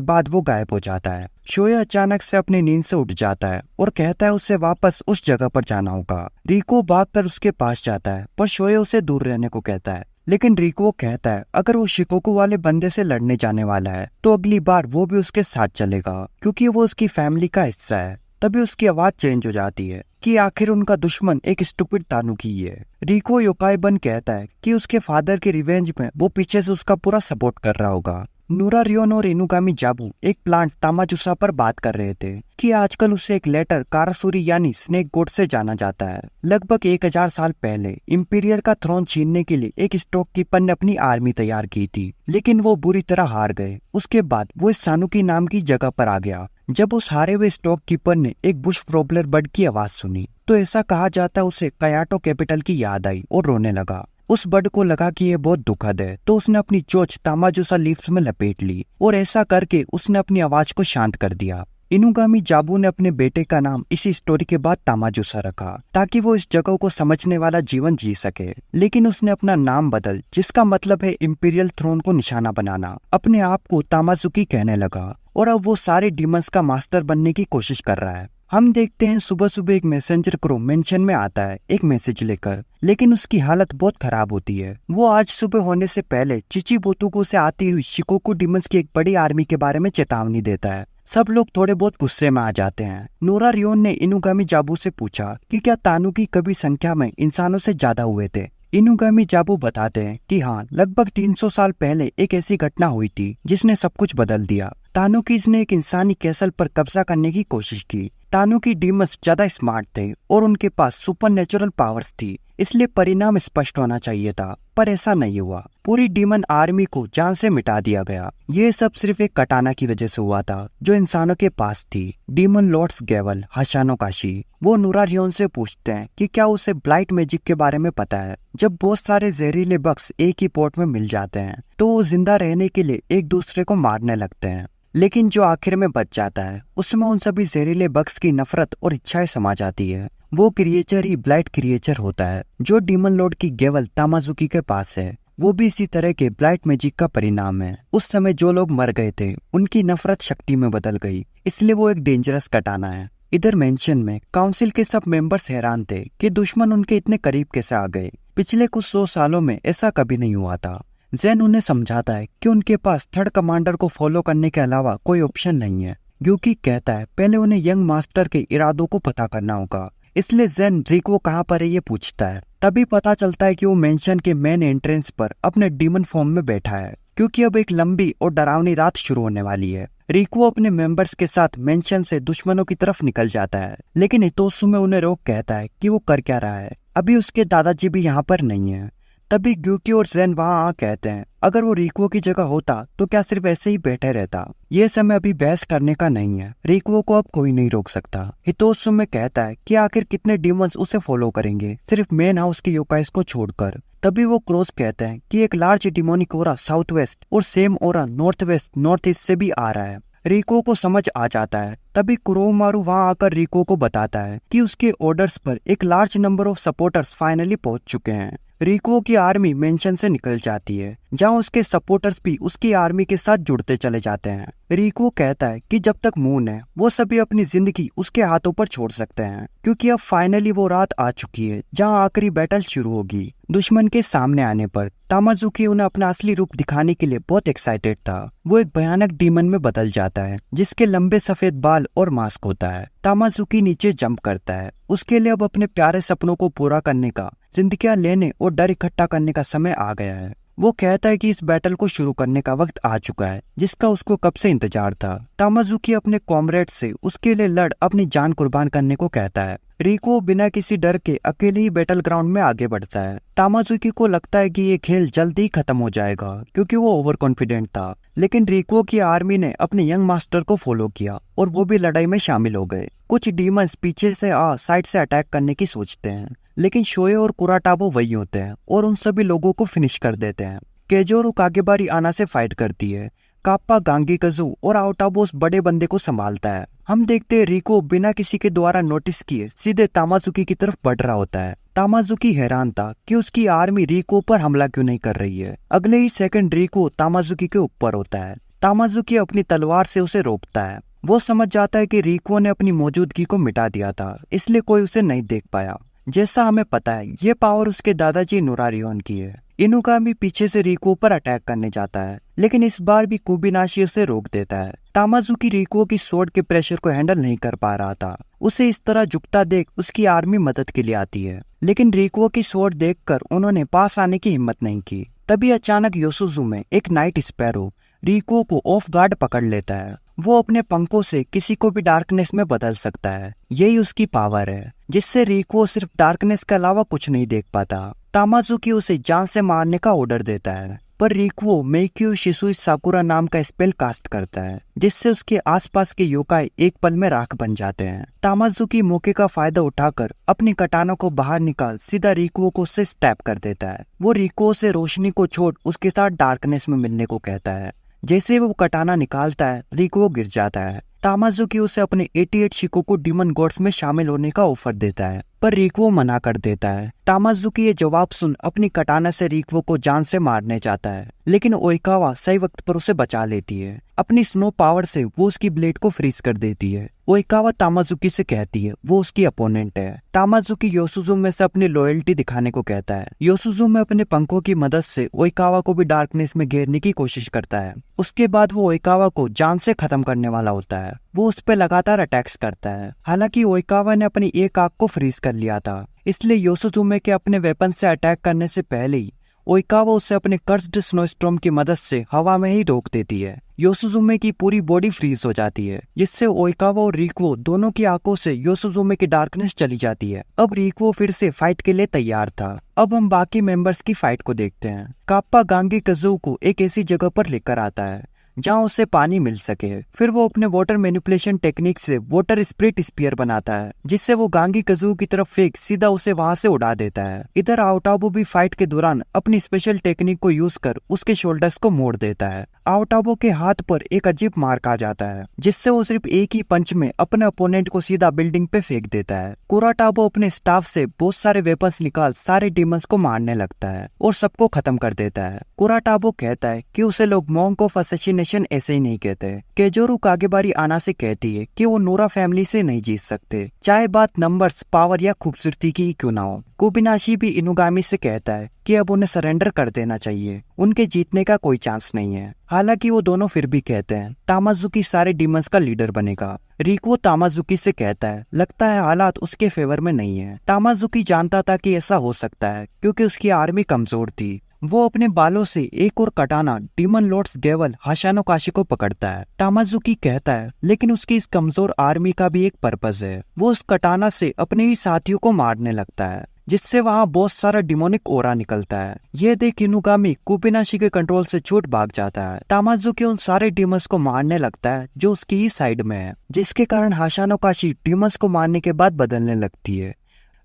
बाद वो गायब हो जाता है। शोए अचानक से अपनी नींद से उठ जाता है और कहता है उसे वापस उस जगह पर जाना होगा। रिको भागकर उसके पास जाता है पर शोए उसे दूर रहने को कहता है, लेकिन रिको कहता है अगर वो शिकोकू वाले बंदे से लड़ने जाने वाला है तो अगली बार वो भी उसके साथ चलेगा क्योंकि वो उसकी फैमिली का हिस्सा है। तभी उसकी आवाज चेंज हो जाती है कि आखिर उनका दुश्मन एक स्टूपिड तानुकी ही है। रिको योकाई बन कहता है कि उसके फादर के रिवेंज में वो पीछे से उसका पूरा सपोर्ट कर रहा होगा। नूरा रियोन और इनुगामी जाबू एक प्लांट तामाजुसा पर बात कर रहे थे कि आजकल उसे एक लेटर कारासुरी यानी स्नेक गोड से जाना जाता है। लगभग 1000 साल पहले इंपीरियर का थ्रोन छीनने के लिए एक स्टॉक कीपर ने अपनी आर्मी तैयार की थी, लेकिन वो बुरी तरह हार गए। उसके बाद वो इस सानुकी नाम की जगह पर आ गया। जब उस हारे हुए स्टॉक कीपर ने एक बुश फ्रोबलर बर्ड की आवाज सुनी तो ऐसा कहा जाता है उसे कयाटो कैपिटल की याद आई और रोने लगा। उस बर्ड को लगा कि ये बहुत दुखद है तो उसने अपनी चोंच तामाजुसा लीव्स में लपेट ली और ऐसा करके उसने अपनी आवाज को शांत कर दिया। इनुगामी जाबू ने अपने बेटे का नाम इसी स्टोरी के बाद तामाजुसा रखा ताकि वो इस जगह को समझने वाला जीवन जी सके, लेकिन उसने अपना नाम बदल जिसका मतलब है इंपीरियल थ्रोन को निशाना बनाना, अपने आप को तामाजुकी कहने लगा और अब वो सारे डीमंस का मास्टर बनने की कोशिश कर रहा है। हम देखते हैं सुबह सुबह एक मैसेंजर क्रो मेंशन में आता है एक मैसेज लेकर, लेकिन उसकी हालत बहुत खराब होती है। वो आज सुबह होने से पहले चिचिबोतुको से आती हुई शिकोकू डीमंस की एक बड़ी आर्मी के बारे में चेतावनी देता है। सब लोग थोड़े बहुत गुस्से में आ जाते हैं। नोरा रियोन ने इनुगामी जाबू से पूछा कि क्या तानुकी कभी संख्या में इंसानों से ज्यादा हुए थे। इनुगामी जाबू बताते हैं कि हाँ, लगभग 300 साल पहले एक ऐसी घटना हुई थी जिसने सब कुछ बदल दिया। तानुकीज ने एक इंसानी कैसल पर कब्जा करने की कोशिश की। तानुकी डीमंस ज्यादा स्मार्ट थे और उनके पास सुपरनेचुरल पावर्स थी, इसलिए परिणाम स्पष्ट होना चाहिए था, पर ऐसा नहीं हुआ। पूरी डीमन आर्मी को जान से मिटा दिया गया। ये सब सिर्फ एक कटाना की वजह से हुआ था जो इंसानों के पास थी। डीमन लॉर्ड्स गेवल हाशानो काशी वो नूरा रियोन से पूछते हैं कि क्या उसे ब्लाइट मैजिक के बारे में पता है। जब बहुत सारे जहरीले बग्स एक ही पॉट में मिल जाते हैं तो वो जिंदा रहने के लिए एक दूसरे को मारने लगते हैं, लेकिन जो आखिर में बच जाता है उसमें उन सभी जहरीले बग्स की नफरत और इच्छाएं समा जाती है। वो क्रिएचर ही ब्लाइट क्रिएचर होता है जो डीमन लॉर्ड की गेवल तामाजुकी के पास है। वो भी इसी तरह के ब्लाइट मैजिक का परिणाम है। उस समय जो लोग मर गए थे उनकी नफरत शक्ति में बदल गई, इसलिए वो एक डेंजरस कटाना है। इधर मेंशन में काउंसिल के सब मेंबर्स हैरान थे कि दुश्मन उनके इतने करीब कैसे आ गए। पिछले कुछ 100 सालों में ऐसा कभी नहीं हुआ था। जेन उन्हें समझाता है कि उनके पास थर्ड कमांडर को फॉलो करने के अलावा कोई ऑप्शन नहीं है। ग्यूकी कहता है पहले उन्हें यंग मास्टर के इरादों को पता करना होगा। इसलिए जेन रिको कहाँ पर है ये पूछता है। तभी पता चलता है कि वो मेंशन के मेन एंट्रेंस पर अपने डीमन फॉर्म में बैठा है, क्योंकि अब एक लंबी और डरावनी रात शुरू होने वाली है। रिको अपने मेंबर्स के साथ मेंशन से दुश्मनों की तरफ निकल जाता है, लेकिन हितोसुमे उन्हें रोक कहता है कि वो कर क्या रहा है, अभी उसके दादाजी भी यहाँ पर नहीं है। तभी ग्यूकी और जेन वहाँ कहते हैं अगर वो रिको की जगह होता तो क्या सिर्फ ऐसे ही बैठे रहता। ये समय अभी बहस करने का नहीं है, रिको को अब कोई नहीं रोक सकता। हितोसुमे कहता है कि आखिर कितने डीमंस उसे फॉलो करेंगे, सिर्फ मेन हाउस के योकाइस को छोड़कर। तभी वो क्रोस कहते हैं कि एक लार्ज डिमोनिक ओरा साउथ वेस्ट और सेम ओरा नॉर्थ वेस्ट नॉर्थ ईस्ट से भी आ रहा है। रिको को समझ आ जाता है। तभी कुरोमारू वहां आकर रिको को बताता है कि उसके ऑर्डर्स पर एक large number of supporters finally पहुंच चुके हैं। रिको की आर्मी मेंशन से निकल जाती है, जहां उसके सपोर्टर्स भी उसकी आर्मी के साथ जुड़ते चले जाते हैं। रिको कहता है कि जब तक मून है वो सभी अपनी जिंदगी उसके हाथों पर छोड़ सकते हैं, क्योंकि अब फाइनली वो रात आ चुकी है जहां आखिरी बैटल शुरू होगी। दुश्मन के सामने आने पर तामाजुकी उन्हें अपना असली रूप दिखाने के लिए बहुत एक्साइटेड था। वो एक भयानक डीमन में बदल जाता है जिसके लंबे सफेद बाल और मास्क होता है। तामाजुकी नीचे जंप करता है। उसके लिए अब अपने प्यारे सपनों को पूरा करने का, जिंदगियां लेने और डर इकट्ठा करने का समय आ गया है। वो कहता है कि इस बैटल को शुरू करने का वक्त आ चुका है, जिसका उसको कब से इंतजार था। तामाजुकी अपने कॉमरेड से उसके लिए लड़ अपनी जान कुर्बान करने को कहता है। रिको बिना किसी डर के अकेले ही बैटल ग्राउंड में आगे बढ़ता है। तामाजुकी को लगता है कि ये खेल जल्दी ही खत्म हो जाएगा, क्योंकि वो ओवर कॉन्फिडेंट था। लेकिन रिको की आर्मी ने अपने यंग मास्टर को फॉलो किया और वो भी लड़ाई में शामिल हो गए। कुछ डीमंस पीछे से साइड से अटैक करने की सोचते हैं, लेकिन शोए और कुराटाबो वही होते हैं और उन सभी लोगों को फिनिश कर देते हैं। केजोरू कागेबारी आना से फाइट करती है। काप्पा गांगीकाजू और आउटाबोस बड़े बंदे को संभालता है। हम देखते हैं रिको बिना किसी के द्वारा नोटिस किए सीधे तामाजुकी की तरफ बढ़ रहा होता है। तामाजुकी हैरान था कि उसकी आर्मी रिको पर हमला क्यों नहीं कर रही है। अगले ही सेकंड रिको तामाजुकी के ऊपर होता है। तामाजुकी अपनी तलवार से उसे रोकता है। वो समझ जाता है कि रिको ने अपनी मौजूदगी को मिटा दिया था, इसलिए कोई उसे नहीं देख पाया। जैसा हमें पता है ये पावर उसके दादाजी नुरारियोन की है। इनुकामी पीछे से रिको पर अटैक करने जाता है, लेकिन इस बार भी कुबिनाशी उसे रोक देता है। तामाजुकी रिको की स्वॉर्ड के प्रेशर को हैंडल नहीं कर पा रहा था। उसे इस तरह झुकता देख उसकी आर्मी मदद के लिए आती है, लेकिन रिको की स्वॉर्ड देखकर उन्होंने पास आने की हिम्मत नहीं की। तभी अचानक योसुजुमे एक नाइट स्पैरो रिको को ऑफ गार्ड पकड़ लेता है। वो अपने पंखों से किसी को भी डार्कनेस में बदल सकता है। यही उसकी पावर है, जिससे रिको सिर्फ डार्कनेस के अलावा कुछ नहीं देख पाता। तामाजुकी उसे जान से मारने का ऑर्डर देता है, पर रिको मेक्यू शिसुई साकुरा नाम का स्पेल कास्ट करता है, जिससे उसके आसपास के योकाई एक पल में राख बन जाते हैं। तामाजुकी मौके का फायदा उठाकर अपनी कटाना को बाहर निकाल सीधा रिको को से स्टैप कर देता है। वो रिको से रोशनी को छोड़ उसके साथ डार्कनेस में मिलने को कहता है। जैसे वो कटाना निकालता है, रिको गिर जाता है। तामाजुकी उसे अपने 88 शिकोकु डीमन गॉड्स में शामिल होने का ऑफर देता है, पर रिको मना कर देता है। तामाजुकी ये जवाब सुन अपनी कटाना से रिको को जान से मारने जाता है, लेकिन ओइकावा सही वक्त पर उसे बचा लेती है। अपनी स्नो पावर से वो उसकी ब्लेड को फ्रीज कर देती है। ओइकावा तामाजुकी से कहती है वो उसकी अपोनेंट है। तामाजुकी योसुजुमे से अपनी लॉयल्टी दिखाने को कहता है। योसुजुमे अपने पंखों की मदद से ओइकावा को भी डार्कनेस में घेरने की कोशिश करता है। उसके बाद वो ओइकावा को जान से खत्म करने वाला होता है। वो उस पर लगातार अटैक्स करता है। हालांकि ओइकावा ने अपनी एक आंख को फ्रीज कर लिया था, इसलिए योसुजुमे के अपने वेपन से अटैक करने से पहले ही ओइकावा उसे अपने कर्स्ड स्नोस्टॉर्म की मदद से हवा में ही रोक देती है। योसुजुमे की पूरी बॉडी फ्रीज हो जाती है, जिससे ओइकावा और रिको दोनों की आंखों से योसुजुमे की डार्कनेस चली जाती है। अब रिको फिर से फाइट के लिए तैयार था। अब हम बाकी मेंबर्स की फाइट को देखते हैं। काप्पा गांगीकाजू को एक ऐसी जगह पर लेकर आता है जहां उसे पानी मिल सके। फिर वो अपने वाटर मैनिपुलेशन टेक्निक से वाटर स्प्रिट स्पीयर बनाता है, जिससे वो गांगीकाजू की तरफ फेंक सीधा उसे वहां से उड़ा देता है। इधर आउटाबो भी फाइट के दौरान अपनी स्पेशल टेक्निक को यूज कर उसके शोल्डर्स को मोड़ देता है। आउटाबो के हाथ पर एक अजीब मार्क आ जाता है, जिससे वो सिर्फ एक ही पंच में अपने अपोनेंट को सीधा बिल्डिंग पे फेंक देता है। कुराटाबो अपने स्टाफ से बहुत सारे वेपन्स निकाल सारे डीमंस को मारने लगता है और सबको खत्म कर देता है। कुराटाबो कहता है कि उसे लोग मॉन्क ऑफ असैसिनेशन एक्सप्लेनेशन ऐसे ही नहीं कहते। केजोरू कागेबारी आना से कहती है कि वो नोरा फैमिली से नहीं जीत सकते, चाहे बात नंबर्स, पावर या खूबसूरती की क्यों ना हो। कोबिनाशी भी इनुगामी से कहता है कि अब उन्हें सरेंडर कर देना चाहिए, उनके जीतने का कोई चांस नहीं है। हालांकि वो दोनों फिर भी कहते हैं तामाजुकी सारे डीमंस का लीडर बनेगा। रिकुओ तामाजुकी से कहता है लगता है हालात उसके फेवर में नहीं है। तामाजुकी जानता था कि ऐसा हो सकता है क्योंकि उसकी आर्मी कमजोर थी। वो अपने बालों से एक और कटाना डीमन लॉर्ड्स गेवल हाशानोकाशी को पकड़ता है। तामाजुकी कहता है लेकिन उसकी इस कमजोर आर्मी का भी एक पर्पस है। वो उस कटाना से अपने ही साथियों को मारने लगता है, जिससे वहाँ बहुत सारा डिमोनिक ओरा निकलता है। ये देख इनुगामी कोबिनाशी के कंट्रोल से छूट भाग जाता है। तामाजुकी उन सारे डीमंस को मारने लगता है जो उसकी ही साइड में है, जिसके कारण हाशानोकाशी डीमंस को मारने के बाद बदलने लगती है।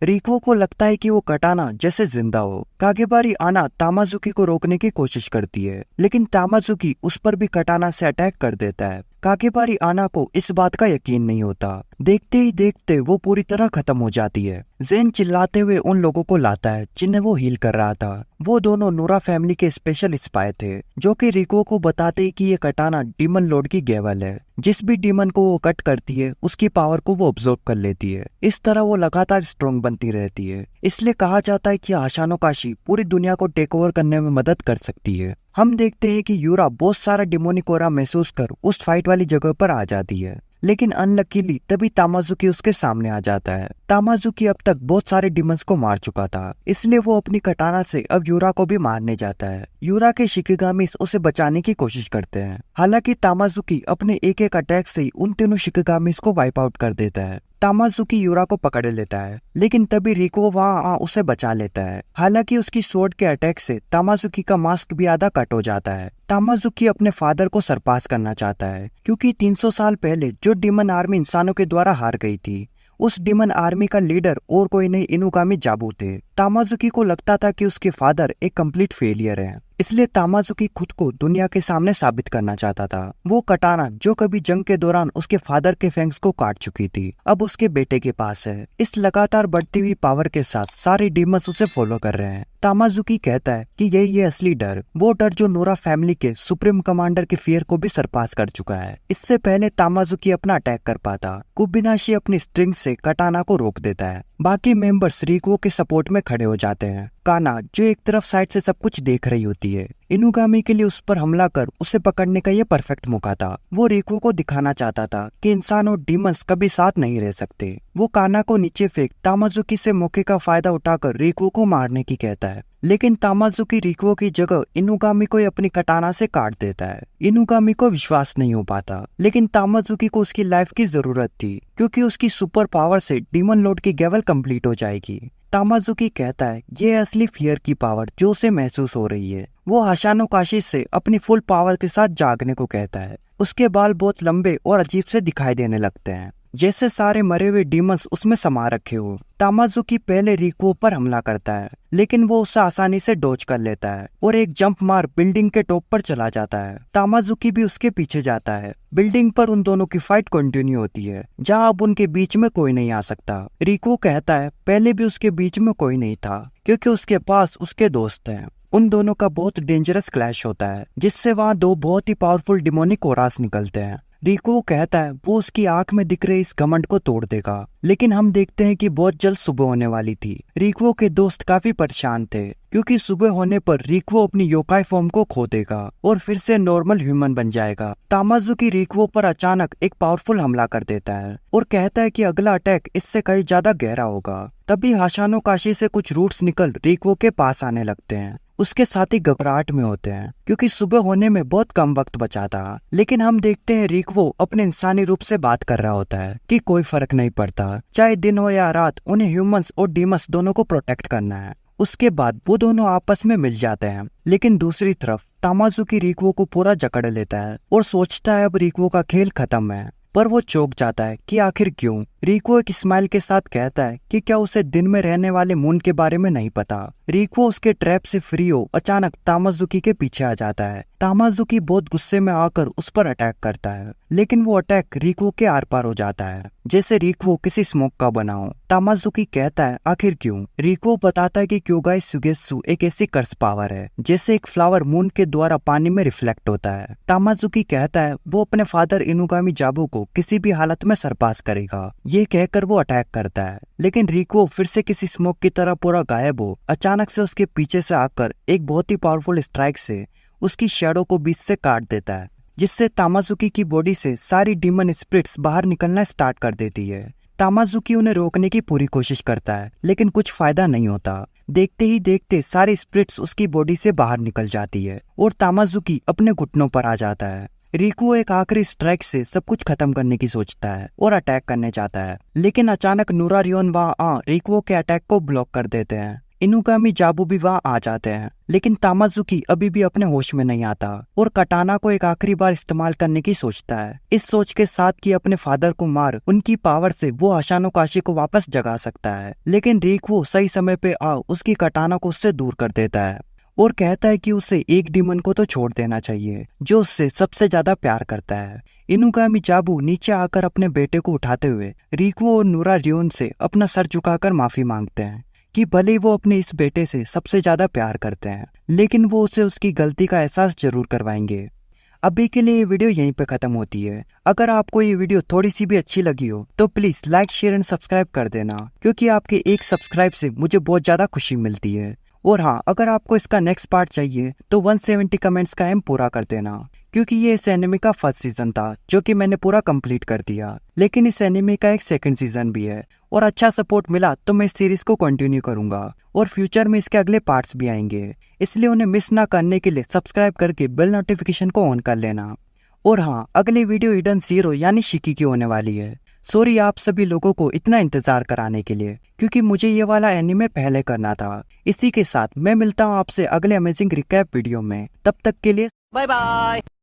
रिकुओ को लगता है कि वो कटाना जैसे जिंदा हो। कागेबारी आना तामाजुकी को रोकने की कोशिश करती है, लेकिन तामाजुकी उस पर भी कटाना से अटैक कर देता है। कागेबारी आना को इस बात का यकीन नहीं होता। देखते ही देखते वो पूरी तरह खत्म हो जाती है। जेन चिल्लाते हुए उन लोगों को लाता है जिन्हें वो हील कर रहा था। वो दोनों नोरा फैमिली के स्पेशल स्पाई थे, जो कि रिकुओ को बताते हैं कि ये कटाना डीमन लॉर्ड की गेवल है। जिस भी डीमन को वो कट करती है उसकी पावर को वो ऑब्जॉर्व कर लेती है। इस तरह वो लगातार स्ट्रॉन्ग बनती रहती है। इसलिए कहा जाता है कि हाशानोकाशी पूरी दुनिया को टेक ओवर करने में मदद कर सकती है। हम देखते हैं कि यूरा बहुत सारा डिमोनिक ओरा महसूस कर उस फाइट वाली जगह पर आ जाती है, लेकिन अनलकीली तभी तामाजुकी उसके सामने आ जाता है। तामाजुकी अब तक बहुत सारे डिमंस को मार चुका था, इसलिए वो अपनी कटाना से अब यूरा को भी मारने जाता है। यूरा के शिकिगामीस उसे बचाने की कोशिश करते हैं। हालांकि तामाजुकी अपने एक एक अटैक से ही उन तीनों शिकिगामीस को वाइप आउट कर देता है। तामाजुकी यूरा को पकड़ लेता है, लेकिन तभी रिकुओ वहां आ उसे बचा लेता है। हालांकि उसकी स्वॉर्ड के अटैक से तामाजुकी का मास्क भी आधा कट हो जाता है। तामाजुकी अपने फादर को सरपास करना चाहता है, क्योंकि 300 साल पहले जो डीमन आर्मी इंसानों के द्वारा हार गई थी, उस डीमन आर्मी का लीडर और कोई नहीं इनुगामी जाबू थे। तामाजुकी को लगता था कि उसके फादर एक कंप्लीट फेलियर है, इसलिए तामाजुकी खुद को दुनिया के सामने साबित करना चाहता था। वो कटाना जो कभी जंग के दौरान उसके फादर के फैंग्स को काट चुकी थी, अब उसके बेटे के पास है। इस लगातार बढ़ती हुई पावर के साथ सारे डीमंस उसे फॉलो कर रहे हैं। तामाजुकी कहता है कि यही है असली डर, वो डर जो नोरा फैमिली के सुप्रीम कमांडर के फियर को भी सरपास कर चुका है। इससे पहले तामाजुकी अपना अटैक कर पाता, कोबिनाशी अपनी स्ट्रिंग से कटाना को रोक देता है। बाकी मेंबर्स रिकुओ के सपोर्ट में खड़े हो जाते हैं। काना जो एक तरफ साइड से सब कुछ देख रही होती है, इनुगामी के लिए उस पर हमला कर उसे पकड़ने का ये परफेक्ट मौका था। वो रिकुओ को दिखाना चाहता था कि इंसान और डीमंस कभी साथ नहीं रह सकते। वो काना को नीचे फेंक तामाजुकी से मौके का फायदा उठाकर रिकुओ को मारने की कहता है, लेकिन तामाजुकी रिकुओ की जगह इनुगामी को अपनी कटाना से काट देता है। इनुगामी को विश्वास नहीं हो पाता, लेकिन तामाजुकी को उसकी लाइफ की जरूरत थी, क्योंकि उसकी सुपर पावर से डीमन लॉर्ड की गेवल कंप्लीट हो जाएगी। तामाजुकी कहता है ये असली फियर की पावर जो उसे महसूस हो रही है। वो हाशानोकाशी से अपनी फुल पावर के साथ जागने को कहता है। उसके बाल बहुत लंबे और अजीब से दिखाई देने लगते हैं, जैसे सारे मरे हुए डीमंस उसमें समा रखे हो। तामाजुकी पहले रिकुओ पर हमला करता है, लेकिन वो उसे आसानी से डॉज कर लेता है और एक जंप मार बिल्डिंग के टॉप पर चला जाता है। तामाजुकी भी उसके पीछे जाता है। बिल्डिंग पर उन दोनों की फाइट कंटिन्यू होती है, जहां अब उनके बीच में कोई नहीं आ सकता। रिकुओ कहता है पहले भी उसके बीच में कोई नहीं था, क्योंकि उसके पास उसके दोस्त हैं। उन दोनों का बहुत डेंजरस क्लैश होता है, जिससे वहाँ दो बहुत ही पावरफुल डिमोनिक ओरास निकलते हैं। रिकुओ कहता है वो उसकी आंख में दिख रहे इस घमंड को तोड़ देगा, लेकिन हम देखते हैं कि बहुत जल्द सुबह होने वाली थी। रिकुओ के दोस्त काफी परेशान थे, क्योंकि सुबह होने पर रिकुओ अपनी योकाई फॉर्म को खो देगा और फिर से नॉर्मल ह्यूमन बन जाएगा। तामाजुकी रिकुओ पर अचानक एक पावरफुल हमला कर देता है और कहता है कि अगला अटैक इससे कहीं ज्यादा गहरा होगा। तभी हाशानोकाशी से कुछ रूट्स निकल रिकुओ के पास आने लगते हैं। उसके साथी घबराहट में होते हैं, क्योंकि सुबह होने में बहुत कम वक्त बचा था। लेकिन हम देखते हैं रिकुओ अपने इंसानी रूप से बात कर रहा होता है कि कोई फर्क नहीं पड़ता, चाहे दिन हो या रात, उन्हें ह्यूमंस और डीमंस दोनों को प्रोटेक्ट करना है। उसके बाद वो दोनों आपस में मिल जाते हैं, लेकिन दूसरी तरफ तामाजुकी रिकुओ को पूरा जकड़ लेता है और सोचता है अब रिकुओ का खेल खत्म है, पर वो चौंक जाता है कि आखिर क्यों। रिकुओ एक स्माइल के साथ कहता है कि क्या उसे दिन में रहने वाले मून के बारे में नहीं पता। रिकुओ उसके ट्रैप से फ्री हो अचानक तामाजुकी के पीछे आ जाता है, तामाजुकी बहुत गुस्से में आकर उस पर अटैक करता है, लेकिन वो अटैक रिकुओ के आर पार हो जाता है, जैसे रिकुओ किसी स्मोक का बना हो। तामाजुकी कहता है आखिर क्यों। रिकुओ बताता है कि क्योगाई सुगेत्सु एक ऐसी कर्स पावर है जैसे एक फ्लावर मून के द्वारा पानी में रिफ्लेक्ट होता है। तामाजुकी कहता है वो अपने फादर इनुगामी जाबू को किसी भी हालत में सरपास करेगा। ये कहकर वो अटैक करता है, लेकिन रिकुओ फिर से किसी स्मोक की तरह पूरा गायब हो अचानक से उसके पीछे से आकर एक बहुत ही पावरफुल स्ट्राइक से उसकी शैडो को बीच से काट देता है, जिससे तामाजुकी की बॉडी से सारी डीमन स्पिरिट्स बाहर निकलना स्टार्ट कर देती है। तामाजुकी उन्हें रोकने की पूरी कोशिश करता है, लेकिन कुछ फायदा नहीं होता। देखते ही देखते सारी स्पिरिट्स उसकी बॉडी से बाहर निकल जाती है और तामाजुकी अपने घुटनों पर आ जाता है। रिकुओ एक आखिरी स्ट्राइक से सब कुछ खत्म करने की सोचता है और अटैक करने जाता है, लेकिन अचानक नूरा रियोन वहां रिकुओ के अटैक को ब्लॉक कर देते हैं। इनुगामी जाबू भी वहां आ जाते हैं, लेकिन तामाजुकी अभी भी अपने होश में नहीं आता और कटाना को एक आखिरी बार इस्तेमाल करने की सोचता है, इस सोच के साथ कि अपने फादर को मार उनकी पावर से वो अशानो काशी को वापस जगा सकता है। लेकिन रिकुओ सही समय पे उसकी कटाना को उससे दूर कर देता है और कहता है कि उसे एक डीमन को तो छोड़ देना चाहिए जो उससे सबसे ज्यादा प्यार करता है। इनुगामी जाबू नीचे आकर अपने बेटे को उठाते हुए रिकुओ और नूरा रियोन से अपना सर झुकाकर माफी मांगते हैं कि भले वो अपने इस बेटे से सबसे ज्यादा प्यार करते हैं, लेकिन वो उसे उसकी गलती का एहसास जरूर करवाएंगे। अभी के लिए ये वीडियो यहीं पे खत्म होती है। अगर आपको ये वीडियो थोड़ी सी भी अच्छी लगी हो तो please like share and subscribe कर देना, क्योंकि आपके एक सब्सक्राइब से मुझे बहुत ज्यादा खुशी मिलती है। और हाँ, अगर आपको इसका नेक्स्ट पार्ट चाहिए तो 170 कमेंट्स का एम पूरा कर देना, क्योंकि ये इस एनिमे का फर्स्ट सीजन था जो कि मैंने पूरा कंप्लीट कर दिया। लेकिन इस एनिमे का एक सेकंड सीजन भी है और अच्छा सपोर्ट मिला तो मैं इस सीरीज को कंटिन्यू करूंगा और फ्यूचर में इसके अगले पार्ट्स भी आएंगे, इसलिए उन्हें मिस ना करने के लिए सब्सक्राइब करके बेल नोटिफिकेशन को ऑन कर लेना। और हाँ, अगली वीडियो हिडन ज़ीरो यानी शिकी की होने वाली है। सॉरी आप सभी लोगों को इतना इंतजार कराने के लिए, क्योंकि मुझे ये वाला एनिमे पहले करना था। इसी के साथ मैं मिलता हूँ आपसे अगले अमेजिंग रिकैप वीडियो में। तब तक के लिए बाय बाय।